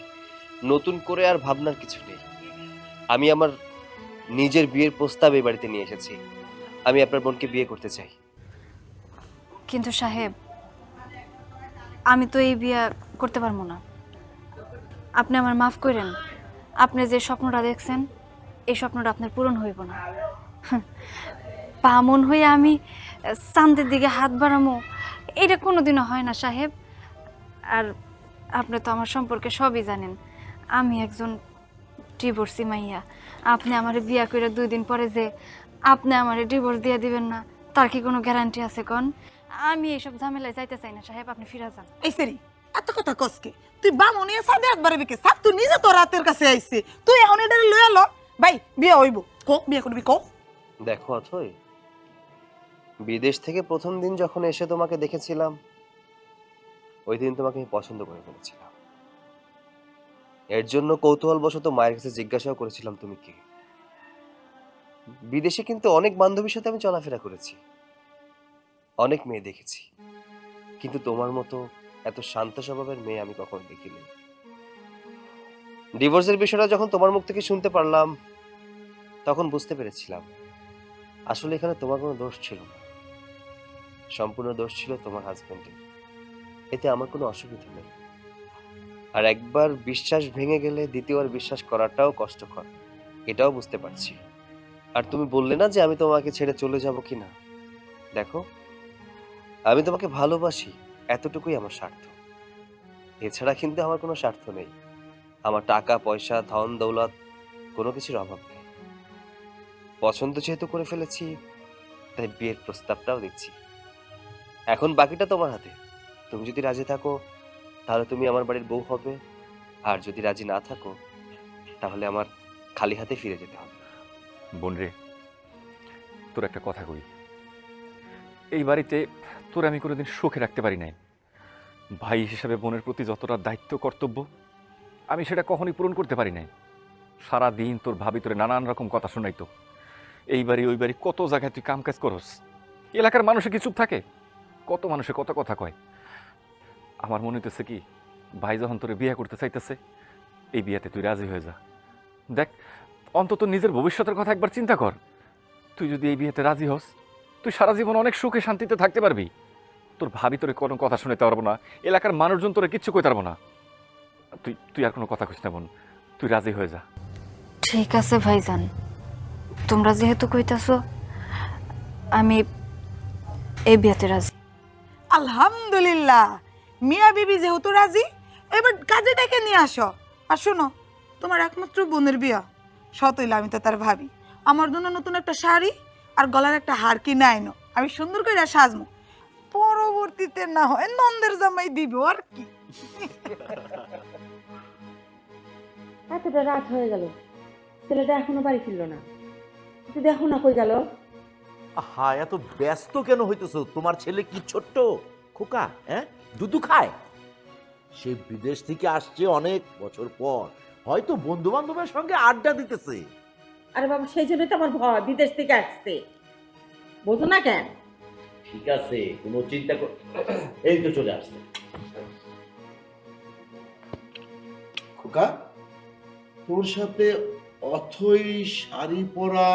নতুন করে আর ভাবনার কিছু নেই। আমি আমার নিজের বিয়ের প্রস্তাব এই বাড়িতে নিয়ে এসেছি। আমি আপনার বোনকে বিয়ে করতে চাই। কিন্তু সাহেব, আমি তো এই বিয়া করতে পারবো না। আপনি আমার মাফ করেন। আপনি যে স্বপ্নটা দেখছেন, এই স্বপ্নটা আপনার পূরণ হইব না। পামন হয়ে আমি চাঁদের দিকে হাত বাড়ামো, এটা কোনোদিনও হয় না সাহেব। আর আপনি তো আমার সম্পর্কে সবই জানেন। আমি একজন ডিভোর্সি মাইয়া। আপনি আমারে বিয়া করে 2 দিন পরে যে আপনি আমারে ডিভোর্স দিয়ে দিবেন না, তার কি কোনো গ্যারান্টি আছে কোন? আমি এইসব ঝামেলায় যাইতে চাই না সাহেব, আপনি ফিরে যান। এই সেরি, এত কথা কসকে তুই বামনিয়া সাদে হাত বাড়াবি কে? সাত তুই নিজে তোর রাতের কাছে আইছে, তুই এখন এটা লয়ে লো। ভাই বিয়ে হইব, কো বিয়ে করবি কো? দেখো অথই, বিদেশ থেকে প্রথম দিন যখন এসে তোমাকে দেখেছিলাম, ওই দিন তোমাকে আমি পছন্দ করে ফেলেছিলাম। এর জন্য কৌতূহলবশত মায়ের কাছে জিজ্ঞাসাও করেছিলাম তুমি কে। বিদেশে কিন্তু অনেক বান্ধবীর সাথে আমি চলাফেরা করেছি, অনেক মেয়ে দেখেছি, কিন্তু তোমার মতো এত শান্ত স্বভাবের মেয়ে আমি কখনো দেখিনি। ডিভোর্সের বিষয়টা যখন তোমার মুখ থেকে শুনতে পারলাম, তখন বুঝতে পেরেছিলাম আসলে এখানে তোমার কোনো দোষ ছিল না, সম্পূর্ণ দোষ ছিল তোমার হাজবেন্ডের। এতে আমার কোনো অসুবিধা নেই। আর একবার বিশ্বাস ভেঙে গেলে দ্বিতীয়বার বিশ্বাস করাটাও কষ্টকর, এটাও বুঝতে পারছি। আর তুমি বললে না যে আমি তোমাকে ছেড়ে চলে যাব কিনা, দেখো আমি তোমাকে ভালোবাসি, এতটুকুই আমার স্বার্থ। এছাড়া কিন্তু আমার কোনো স্বার্থ নেই। আমার টাকা পয়সা, ধন দৌলত কোনো কিছুর অভাব নেই। পছন্দ যেহেতু করে ফেলেছি, তাই বিয়ের প্রস্তাবটাও দিচ্ছি। এখন বাকিটা তোমার হাতে। তুমি যদি রাজি থাকো তাহলে তুমি আমার বাড়ির বউ হবে, আর যদি রাজি না থাকো তাহলে আমার খালি হাতে ফিরে যেতে হবে। বোন রে, তোর একটা কথা কই, এই বাড়িতে তোর আমি কোনোদিন সুখে রাখতে পারি নাই। ভাই হিসেবে বোনের প্রতি যতটা দায়িত্ব কর্তব্য, আমি সেটা কখনোই পূরণ করতে পারি নাই। সারা দিন তোর ভাবি তোরে নানান রকম কথা শোনাইতো। এই বাড়ি ওই বাড়ি কত জায়গায় তুই কাম কাজ করস, এলাকার মানুষে কি চুপ থাকে? কত মানুষে কত কথা কয়। আমার মনে হইতেছে কি, ভাই যখন তোরে বিয়ে করতে চাইতেছে, এই বিয়েতে তুই রাজি হয়ে যা। দেখ, অন্তত নিজের ভবিষ্যতের কথা একবার চিন্তা কর। তুই যদি এই বিয়েতে রাজি হস, তুই সারা জীবন অনেক সুখে শান্তিতে থাকতে পারবি। তোর ভাবি তোরে কোনো কথা শুনতে পারবো না, এলাকার মানুষজন তোরে কিচ্ছু কইতে পারবো না। তুই তুই আর কোনো কথা কইস না বোন, তুই রাজি হয়ে যা। ঠিক আছে ভাইজান, তোমরা যেহেতু কইতাছো, আমি এই বিয়েতে রাজি। আলহামদুলিল্লাহ, মিয়া বিবি যেহেতু রাজি, এবার কাজে ডেকে নিয়ে আসো। আর শোনো, তোমার একমাত্র বোনের বিয়া, সত হইলে আমি তো তার ভাবি, আমার জন্য নতুন একটা শাড়ি আর গলার একটা হার কিনে আইনো, আমি সুন্দর করে সাজমো। পরবর্তীতে না হয় নন্দের জামাই দিব আর কি। এতটা রাত হয়ে গেল, ছেলেটা এখনো বাড়ি ফিরলো না, তুই দেখো না কই গেল। হ্যাঁ, এত ব্যস্ত কেন হইতেছো? তোমার ছেলে কি ছোট্ট খোকা, হ্যাঁ? দুধু খায়? সে বিদেশ থেকে আসছে অনেক বছর পর, হয়তো বন্ধু বান্ধবের সঙ্গে আড্ডা দিতেছে। আরে বাবা, সেই জন্যই তো আমার ভয়, বিদেশ থেকে আসতে, বোঝো না কেন? ঠিক আছে, কোনো চিন্তা কর, এই তো চলে আসছে। খোকা, তোর সাথে অথই শাড়ি পরা,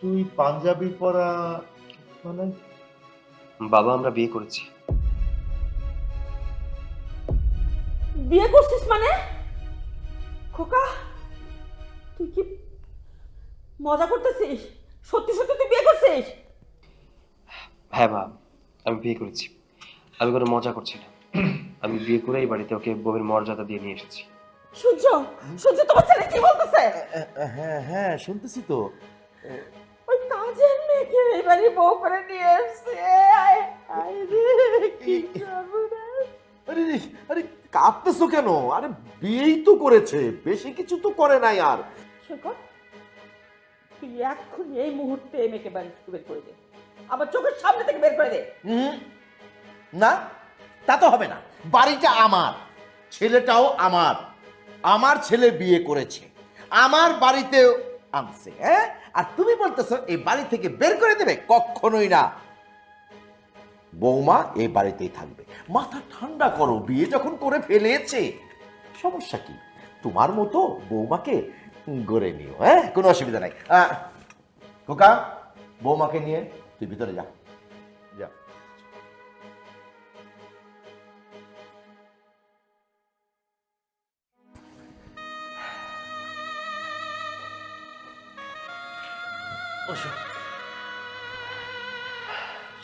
তুই পাঞ্জাবি পরা, মানে? বাবা, আমরা বিয়ে করেছি। বিয়ে করছিস মানে? খোকা, তুই কি মজা করতেছিস? সত্যি সত্যি তুই বিয়ে করছিস? হ্যাঁ মা, আমি বিয়ে করেছি। আমি কোনো মজা করছি না। আমি বিয়ে করে এই বাড়িতে ওকে বউয়ের মর্যাদা দিয়ে নিয়ে এসেছি। সূর্য, সূর্য, তোমার ছেলে কি বলতেছে? হ্যাঁ হ্যাঁ, শুনতেছি তো। ওই কাজের মেয়েকে এবারে বউ করে নিয়ে এসছে। আয় আয় রে, কি সর্বনাশ। আরে রে, আরে কাঁদতেছো কেন? আরে বিয়েই তো করেছে, বেশি কিছু তো করে নাই আর। সৈকত, তুই এক্ষুনি এই মুহূর্তে এই মেয়েকে বাড়ি থেকে বের করে দে, আবার চোখের সামনে থেকে বের করে দে। না, তা তো হবে না। বাড়িটা আমার, ছেলেটাও আমার। আমার ছেলে বিয়ে করেছে, আমার বাড়িতে আনছে, হ্যাঁ? আর তুমি বলতেছো এই বাড়ি থেকে বের করে দেবে? কখনোই না। বৌমা এই বাড়িতেই থাকবে। মাথা ঠান্ডা করো, বিয়ে যখন করে ফেলেছে, সমস্যা কি? তোমার মতো বৌমাকে গড়ে নিও, হ্যাঁ? কোনো অসুবিধা নাই। খোকা, বৌমাকে নিয়ে তুই ভিতরে যা, যা।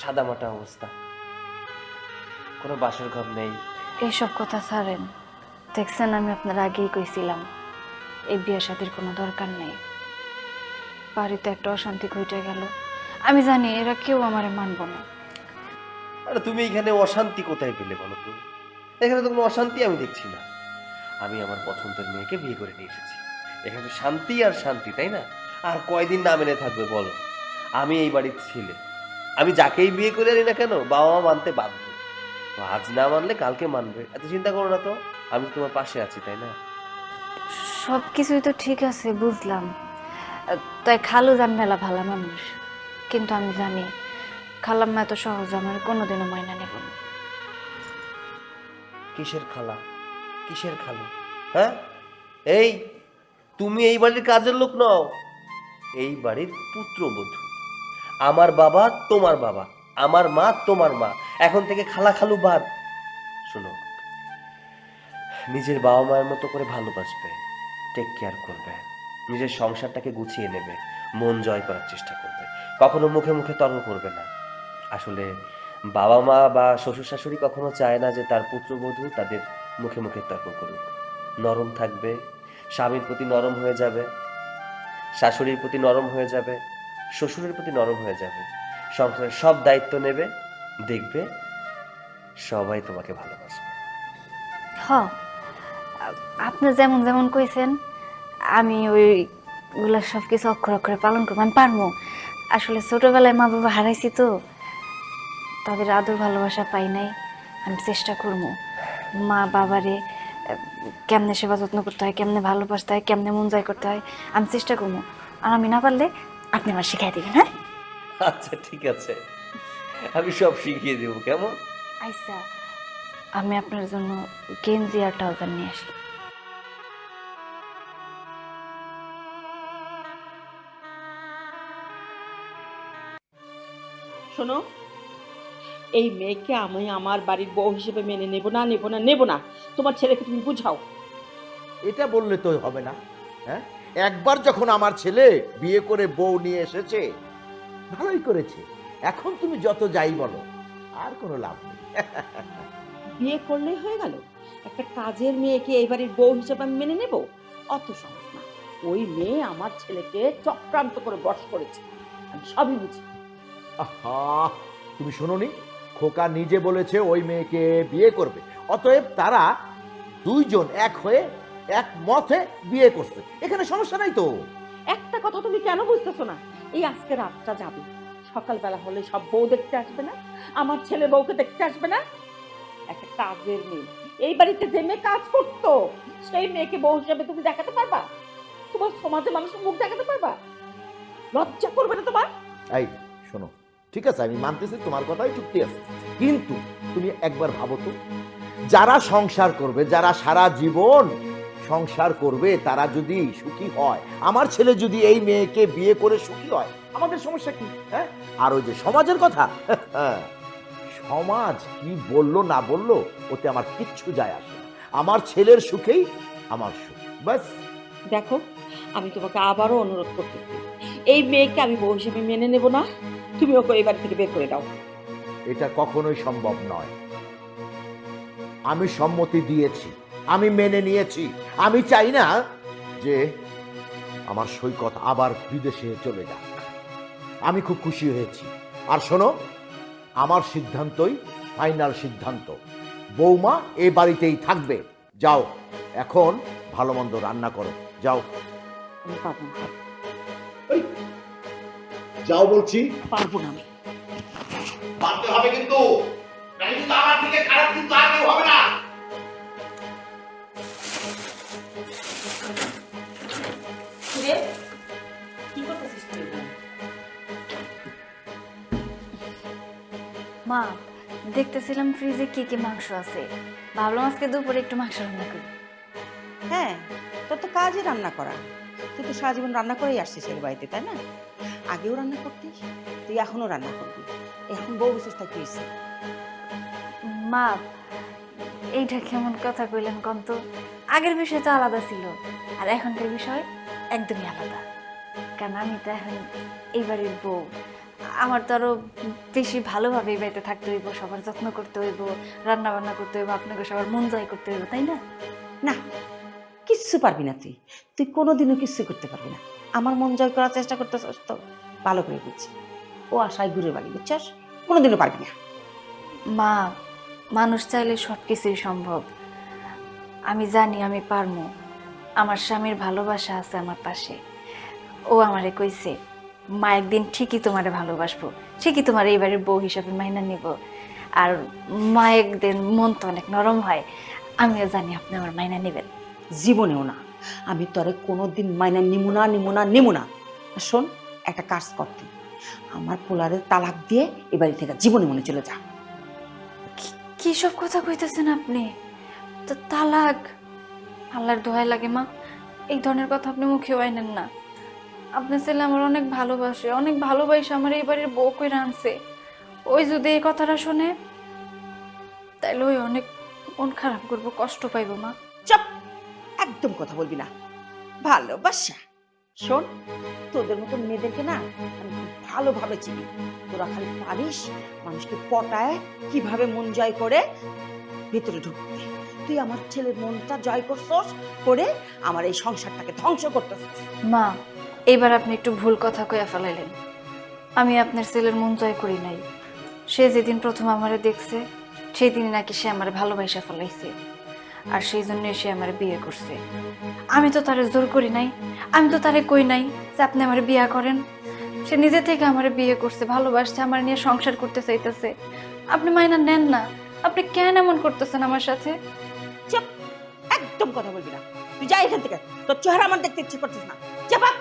সাদা মাটা অবস্থা, কোনো বাসর ঘর নেই। এইসব কথা ছাড়েন। দেখছেন, আমি আপনার আগেই কইছিলাম এই বিয়ে শাদির কোনো দরকার নেই। বাড়িতে একটা অশান্তি ঘটে গেল, আমি জানি এরা কেউ আমারে মানব না। আরে তুমি এখানে অশান্তি কোথায় পেলে বলো তো? এখানে তো কোনো অশান্তি আমি দেখছি না। আমি আমার পছন্দের মেয়েকে বিয়ে করে নিয়ে এসেছি, এখানে তো শান্তি আর শান্তি, তাই না? আর কয়দিন না মেনে থাকবে বলো? আমি এই বাড়ির ছেলে, আমি যাকেই বিয়ে করে আনি না কেন বাবা মা মানতে বাধ্য। আজ না মানলে কালকে মানবে, এত চিন্তা করো না তো। আমি তো তোমার পাশে আছি, তাই না? সব কিছুই তো ঠিক আছে, বুঝলাম। তাই খালু জান মেলা ভালো মানুষ, কিন্তু আমি জানি খালাম্মা এত সহজ আমার কোনোদিনও মাইনা নেব না। কিসের খালা, কিসের খালু? হ্যাঁ, এই তুমি এই বাড়ির কাজের লোক নও, এই বাড়ির পুত্রবধূ। আমার বাবা তোমার বাবা, আমার মা তোমার মা, এখন থেকে খালা খালু বাদ। শোনো, নিজের বাবা মায়ের মতো করে ভালোবাসবে, টেক কেয়ার করবে, নিজের সংসারটাকে গুছিয়ে নেবে, মন জয় করার চেষ্টা করবে, কখনো মুখে মুখে তর্ক করবে না। আসলে বাবা মা বা শ্বশুর শাশুড়ি কখনো চায় না যে তার পুত্রবধূ তাদের মুখে মুখে তর্ক করুক। নরম থাকবে, স্বামীর প্রতি নরম হয়ে যাবে, শাশুড়ির প্রতি নরম হয়ে যাবে, শ্বশুরের প্রতি নরম হয়ে যাবে, সংসারের সব দায়িত্ব নেবে, দেখবে সবাই তোমাকে ভালোবাসবে। হ, আপনি যেমন যেমন কইছেন আমি ওইগুলা সব কিছু অক্ষর অক্ষরে পালন করবো, আমি পারবো। আসলে ছোটবেলায় মা বাবা হারাইছি তো, তাদের আদর ভালোবাসা পাই নাই। আমি চেষ্টা করবো মা বাবারে কেমনে সেবা যত্ন করতে হয়, কেমনে ভালোবাসতে হয়, কেমনে মন জয় করতে হয়, আমি চেষ্টা করবো। আর আমি না পারলে আপনি আমার শিখাই দিবেন, হ্যাঁ? আচ্ছা ঠিক আছে, আমি সব শিখিয়ে দেবো, কেমন? আচ্ছা, আমি আপনার জন্য গেঞ্জি আর ট্রাউজার নিয়ে আসি। শোনো, এই মেয়েকে আমি আমার বাড়ির বউ হিসেবে মেনে নেব না, নেব না, নেব না। তোমার ছেলেকে তুমি বুঝাও। এটা বললে তো হবে না, হ্যাঁ? একবার যখন আমার ছেলে বিয়ে করে বউ নিয়ে এসেছে, ভালোই করেছে। এখন তুমি যত যাই বলো, আর কোনো লাভ নেই। বিয়ে করলেই হয়ে গেল? একটা কাজের মেয়েকে এই বাড়ির বউ হিসেবে আমি মেনে নেব? অত সহজ না। ওই মেয়ে আমার ছেলেকে চক্রান্ত করে বশ করেছে, আমি সবই বুঝি। আহা, তুমি শোনোনি? খোকা নিজে বলেছে ওই মেয়েকে বিয়ে করবে, অতএব তারা দুইজন এক হয়ে এক মতে বিয়ে করছে, এখানে সমস্যা নাই তো। একটা কথা তুমি কেন বুঝতেছো না? এই আজকে রাতটা যাবে, সকালবেলা হলে সব বউ দেখতে আসবে না? আমার ছেলে বউকে দেখতে আসবে না? একটা কাজের মেয়ে, এই বাড়িতে যে মেয়ে কাজ করতো, সেই মেয়েকে বউ হিসেবে তুমি দেখাতে পারবা? তোমার সমাজে মানুষের মুখ দেখাতে পারবা? লজ্জা করবে না তোমার? এই শোনো, ঠিক আছে আমি মানতেছি তোমার কথাই চুক্তি আছে, কিন্তু তুমি একবার ভাবো তো, যারা সংসার করবে, যারা সারা জীবন সংসার করবে, তারা যদি সুখী হয়, আমার ছেলে যদি এই মেয়েকে বিয়ে করে সুখী হয়, আমাদের সমস্যা কি? হ্যাঁ, আর ওই যে সমাজের কথা, সমাজ কি বললো না বললো ওতে আমার কিচ্ছু যায় আসে না। আমার ছেলের সুখেই আমার সুখ, ব্যাস। দেখো, আমি তোমাকে আবারও অনুরোধ করতেছি, এই মেয়েকে আমি বউ হিসেবে মেনে নেব না। তুমি ওকে এই বাড়ি থেকে বের করে দাও। এটা কখনোই সম্ভব নয়। আমি সম্মতি দিয়েছি, আমি মেনে নিয়েছি। আমি চাই না যে আমার সৈকত আবার বিদেশে চলে যাক। আমি খুব খুশি হয়েছি। আর শোনো, আমার সিদ্ধান্তই ফাইনাল সিদ্ধান্ত। বৌমা এ বাড়িতেই থাকবে। যাও, এখন ভালো মন্দ রান্না করো, যাও। আমি পারবো না, যাও বলছি। পারবো না আমি। মানতে হবে কিন্তু, নাহলে কিন্তু আমার থেকে খারাপ কিন্তু আর কেউ হবে না। কি করতেছিস তুই? মা, দেখতেছিলাম ফ্রিজে কি কি মাংস আছে, ভাবলাম আজকে দুপুরে একটু মাংস রান্না করি। হ্যাঁ, তোর তো কাজই রান্না করা। তুই তো সারা জীবন রান্না করেই আসছিস এর বাড়িতে, তাই না? আগেও রান্না করতিস, তুই এখনো রান্না করবি। এখন বউ বিশেষ থাকতিস। মা, এইটা কেমন কথা কইলেন কন তো? আগের বিষয় তো আলাদা ছিল, আর এখনকার বিষয় একদমই আলাদা। কারণ আমি তো এখন এই বাড়ির বউ, আমার তো আরো বেশি ভালোভাবে এই বাড়িতে থাকতে হইব, সবার যত্ন করতে হইব, রান্না বান্না করতে হইব, আপনাকে সবার মন জয় করতে হইব, তাই না? না, কিচ্ছু পারবি না তুই। তুই কোনোদিনও কিচ্ছু করতে পারবি না। আমার মন জয় করার চেষ্টা করতেছিস তো, ভালো করে বুঝছি। ও আশায় ঘুরে বাড়ি, বুঝছস? কোনোদিনও পারবি না। মা, মানুষ চাইলে সব কিছুই সম্ভব। আমি জানি আমি পারবো। আমার স্বামীর ভালোবাসা আছে আমার পাশে। ও আমারে কইছে, মা একদিন ঠিকই তোমারে ভালোবাসবো, ঠিকই তোমার এই বাড়ির বউ হিসাবে মাইনা নিব। আর মা একদিন মন তো অনেক নরম হয়, আমিও জানি আপনি আমার মাইনা নেবেন। জীবনেও না। আমি তোরে কোনোদিন মাইনা নিমু না। আর শোন, একটা কাজ করতে, আমার পোলারের তালাক দিয়ে এ বাড়ি থেকে জীবনে মনে চলে যা। কি সব কথা কইতেছেন আপনি? তো তালাক? আল্লাহর দোহাই লাগে মা, এই ধরনের কথা আপনি মুখেও আইনেন না। আপনার ছেলে আমার অনেক ভালোবাসে, অনেক ভালোবাসে আমার এই বাড়ির বউ কইরা আনছে। ওই যদি এই কথাটা শুনে, তাইলে ওই অনেক মন খারাপ করবো, কষ্ট পাইবো মা। চুপ, একদম কথা বলবি না। ভালোবাসা? শোন, তোদের মতো মেয়েদেরকে না আমি খুব ভালোভাবে চিনি। তোরা খালি পারিস মানুষকে পটায় কিভাবে মন জয় করে ভিতরে ঢুকতে। তুই আমার ছেলের মনটা জয় করছস, করে আমার এই সংসারটাকে ধ্বংস করতেছিস। মা, এবার আপনি একটু ভুল কথা কইয়া ফেলাইলেন। আমি আপনার ছেলের মন জয় করি নাই। সে যেদিন প্রথম আমারে দেখছে, সেই দিন নাকি সে আমার ভালোবাসা ফেলাইছে, আর সেই জন্য সে আমার বিয়ে করছে। আমি তো তারে জোর করি নাই, আমি তো তারে কই নাই যে আপনি আমার বিয়ে করেন। সে নিজে থেকে আমার বিয়ে করছে, ভালোবাসছে, আমার নিয়ে সংসার করতে চাইতেছে। আপনি মাইনা নেন না। আপনি কেন এমন করতেছেন আমার সাথে? চুপ, একদম কথা বলবি না। তুই যা এখান থেকে, তোর চেহারা আমার দেখতে ইচ্ছে করছিস না। চাপা।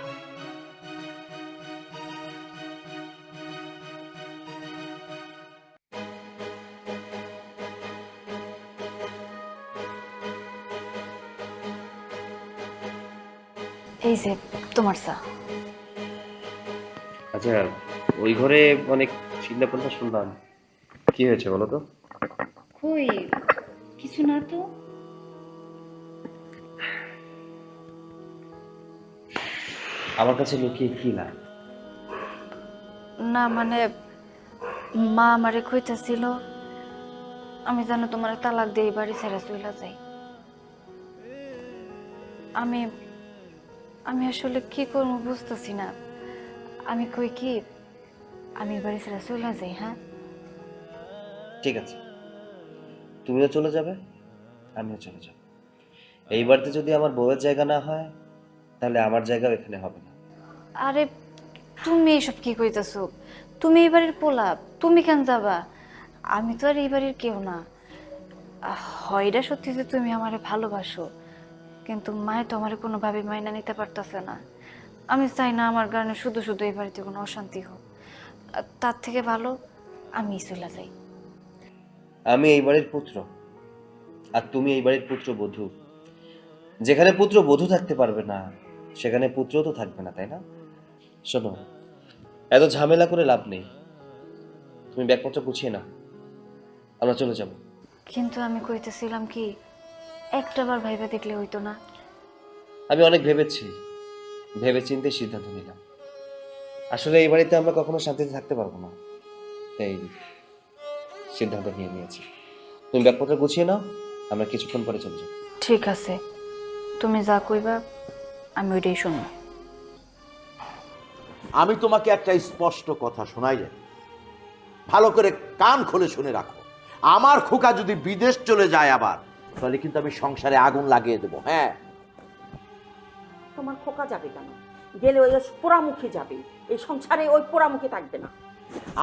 এই যে তোমার চা। আচ্ছা, ওই ঘরে অনেক চিল্লাপাল্লা শুনলাম, কি হয়েছে বলো তো? কই কিছু না তো। আমার কাছে লুকিয়ে কি লাভ? না মানে মা আমারে কইতাছিল আমি যেন তোমার তালাক দিয়ে এই বাড়ি ছেড়ে চলে যাই। আমি আমি আসলে কি করবো বুঝতেছি না। আমি কই কি আমি এই বাড়ি ছেড়ে চলে যাই। হ্যাঁ ঠিক আছে, তুমিও চলে যাবে, আমিও চলে যাব। এই বাড়িতে যদি আমার বউয়ের জায়গা না হয়, তাহলে আমার জায়গাও এখানে হবে না। আরে তুমি এসব কি কইতাছো? তুমি এই বাড়ির পোলা, তুমি কেন যাবা? আমি তো আর এই বাড়ির কেউ না। হয় এটা সত্যি যে তুমি আমারে ভালোবাসো, কিন্তু মায় তো আমারে কোনোভাবে মাইনা নিতে পারতেছে না। আমি চাই না আমার কারণে শুধু শুধু এই বাড়িতে কোনো অশান্তি হোক। তার থেকে ভালো আমি চলে যাই। আমি এই বাড়ির পুত্র, আর তুমি এই বাড়ির পুত্রবধূ। যেখানে পুত্রবধূ থাকতে পারবে না, সেখানে পুত্র তো থাকবে না, তাই না? শোনো, এত ঝামেলা করে লাভ নেই। তুমি ব্যাগপত্র গুছিয়ে নাও, আমরা চলে যাব। কিন্তু আমি কইতেছিলাম কি, একটাবার ভাইবা দেখলে হইতো না? আমি অনেক ভেবেছি, ভেবে চিন্তে সিদ্ধান্ত নিলাম। আসলে এই বাড়িতে আমরা কখনো শান্তিতে থাকতে পারবো না, তাই সিদ্ধান্ত নিয়ে নিয়েছি। তুমি ব্যাগপত্র গুছিয়ে নাও, আমরা কিছুক্ষণ পরে চলে যাব। ঠিক আছে, তুমি যা কইবা আমি ওইটাই শুনবো। আমি তোমাকে একটা স্পষ্ট কথা শোনাই যায়, ভালো করে কান খুলে শুনে রাখো। আমার খোকা যদি বিদেশ চলে যায় আবার, তাহলে কিন্তু আমি সংসারে আগুন লাগিয়ে দেবো। হ্যাঁ, তোমার খোকা যাবে কেন? গেলে ওই পোড়ামুখী যাবে, এই সংসারে ওই পোড়ামুখী থাকবে না।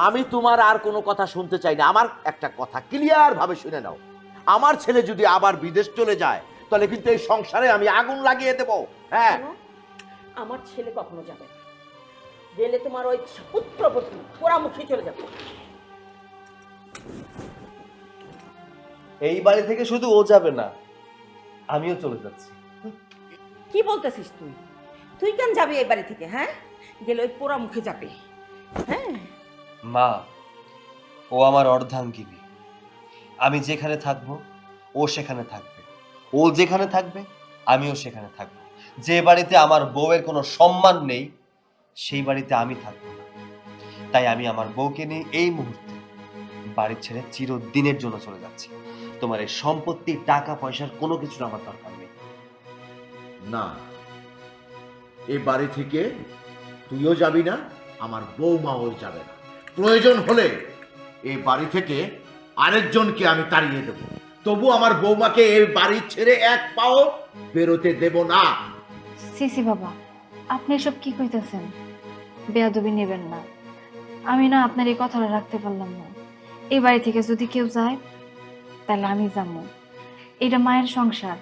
আমি তোমার আর কোনো কথা শুনতে চাই না। আমার একটা কথা ক্লিয়ার ভাবে শুনে নাও, আমার ছেলে যদি আবার বিদেশ চলে যায়, তাহলে কিন্তু এই সংসারে আমি আগুন লাগিয়ে দেবো। হ্যাঁ, শোনো, আমার ছেলে কখনো যাবে না। গেলে তোমার ওই পুত্রবধূ পোড়ামুখী চলে যাবে। এই বাড়ি থেকে শুধু ও যাবে না, আমিও চলে যাচ্ছি। কি বলতেছিস তুই? তুই কেন যাবি এই বাড়ি থেকে? হ্যাঁ, গেলে ওই পোড়ামুখী যাবে। হ্যাঁ, মা, ও আমার অর্ধাঙ্গিনী। আমি যেখানে থাকবো ও সেখানে থাকবে, ও যেখানে থাকবে আমিও সেখানে থাকবো। যে বাড়িতে আমার বউয়ের কোনো সম্মান নেই, সেই বাড়িতে আমি থাকবো না। তাই আমি আমার বউকে নিয়ে এই মুহূর্তে বাড়ি ছেড়ে চিরদিনের জন্য চলে যাচ্ছি। তোমার এই সম্পত্তি, টাকা পয়সার কোনো কিছুর আমার দরকার নেই। না, এই বাড়ি থেকে তুইও যাবি না, আমার বৌমাও যাবে না। প্রয়োজন হলে এই বাড়ি থেকে আরেকজনকে আমি তাড়িয়ে দেব, তবু আমার বৌমাকে এই বাড়ি ছেড়ে এক পাও বেরোতে দেব না। সিসি বাবা, আপনি এসব কি কইতেছেন? বেয়াদবি নেবেন না। আমি না আপনার এই কথাটা রাখতে পারলাম না। এই বাড়ি থেকে যদি কেউ যায়, তাহলে আমি যাবো। এটা মায়ের সংসার।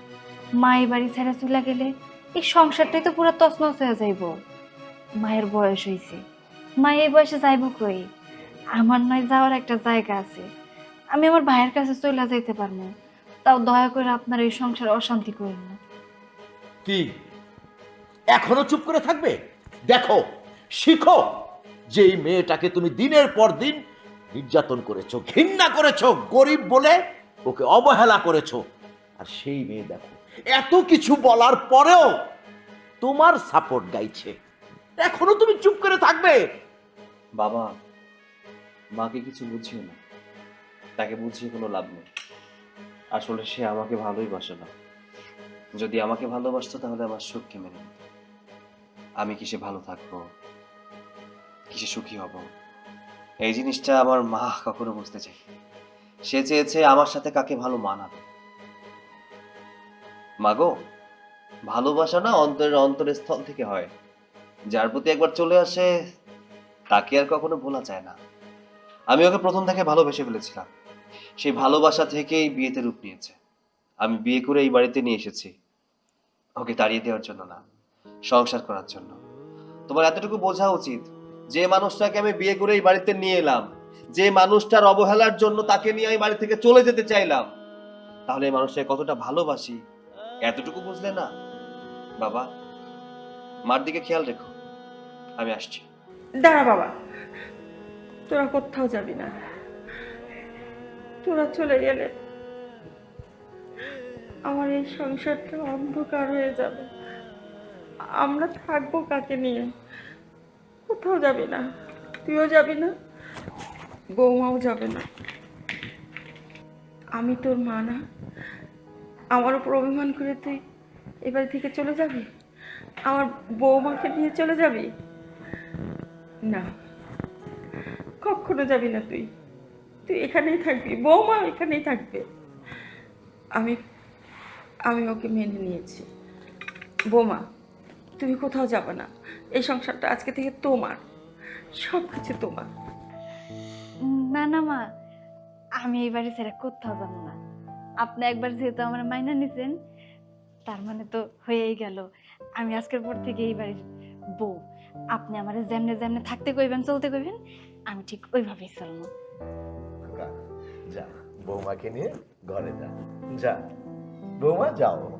মা এই বাড়ি ছেড়ে চলে গেলে এই সংসারটাই তো পুরো তছনছ হয়ে যাইব। মায়ের বয়স হয়েছে, মা এই বয়সে যাইব কই? আমার নয় যাওয়ার একটা জায়গা আছে, আমি আমার ভাইয়ের কাছে চলে যাইতে পারবো। তাও দয়া করে আপনার এই সংসার অশান্তি করেন না। কি এখনো চুপ করে থাকবে? দেখো, শিখো যে এই মেয়েটাকে তুমি দিনের পর দিন নির্যাতন করেছো, ঘৃণা করেছো, গরিব বলে ওকে অবহেলা করেছো। আর সেই মেয়ে দেখো, এত কিছু বলার পরেও তোমার সাপোর্ট গাইছে। এখনো তুমি চুপ করে থাকবে? বাবা, মাকে কিছু বুঝিও না, তাকে বুঝিয়ে কোনো লাভ নেই। আসলে সে আমাকে ভালোই বাসে না। যদি আমাকে ভালোবাসতো তাহলে আমার সুখকে মেনে নিত। আমি কিসে ভালো থাকবো, কিসে সুখী হব, এই জিনিসটা আমার মা কখনো বুঝতে চাই। সে চেয়েছে আমার সাথে কাকে ভালো মানাবে। মাগো, ভালোবাসা না অন্তরের অন্তরস্থল থেকে হয়। যার প্রতি একবার চলে আসে তাকে আর কখনো ভোলা যায় না। আমি ওকে প্রথম থেকে ভালোবেসে ফেলেছিলাম। সেই ভালোবাসা থেকেই বিয়েতে রূপ নিয়েছে। আমি বিয়ে করে এই বাড়িতে নিয়ে এসেছি ওকে তাড়িয়ে দেওয়ার জন্য না, সংসার করার জন্য। তোমার এতটুকু বোঝা উচিত, যে মানুষটাকে আমি বিয়ে করে এই বাড়িতে নিয়ে এলাম, যে মানুষটার অবহেলার জন্য তাকে নিয়ে আমি বাড়ি থেকে চলে যেতে চাইলাম, তাহলে এই মানুষটাকে কতটা ভালোবাসি এতটুকু বুঝলে না? বাবা, মার দিকে খেয়াল রেখো, আমি আসছি। দাঁড়া বাবা, তোরা কোথাও যাবি না। তোরা চলে গেলে আমার এই সংসারটা অন্ধকার হয়ে যাবে। আমরা থাকবো কাকে নিয়ে? কোথাও যাবি না। তুইও যাবি না, বৌমাও যাবে না। আমি তোর মা না? আমার উপর অভিমান করে তুই এবার থেকে চলে যাবি? আমার বৌমাকে নিয়ে চলে যাবি? না, কখনো যাবি না তুই। তুই এখানেই থাকবি, বৌমা এখানেই থাকবে। আমি আমি ওকে মেনে নিয়েছি। বৌমা, তুমি কোথাও যাবে না। এই সংসারটা আজকে থেকে তোমার, সব কিছু তোমার। না না মা, আমি এই বাড়ি ছেড়ে কোথাও যাবো না। আপনি একবার যেহেতু আমার মাইনা নিছেন, তার মানে তো হয়েই গেল আমি আজকের পর থেকে এই বাড়ির বউ। আপনি আমার যেমনে যেমনে থাকতে কইবেন, চলতে কইবেন, আমি ঠিক ওইভাবেই চলবো। যা, বৌমাকে নিয়ে ঘরে যা। যা বৌমা, যাও।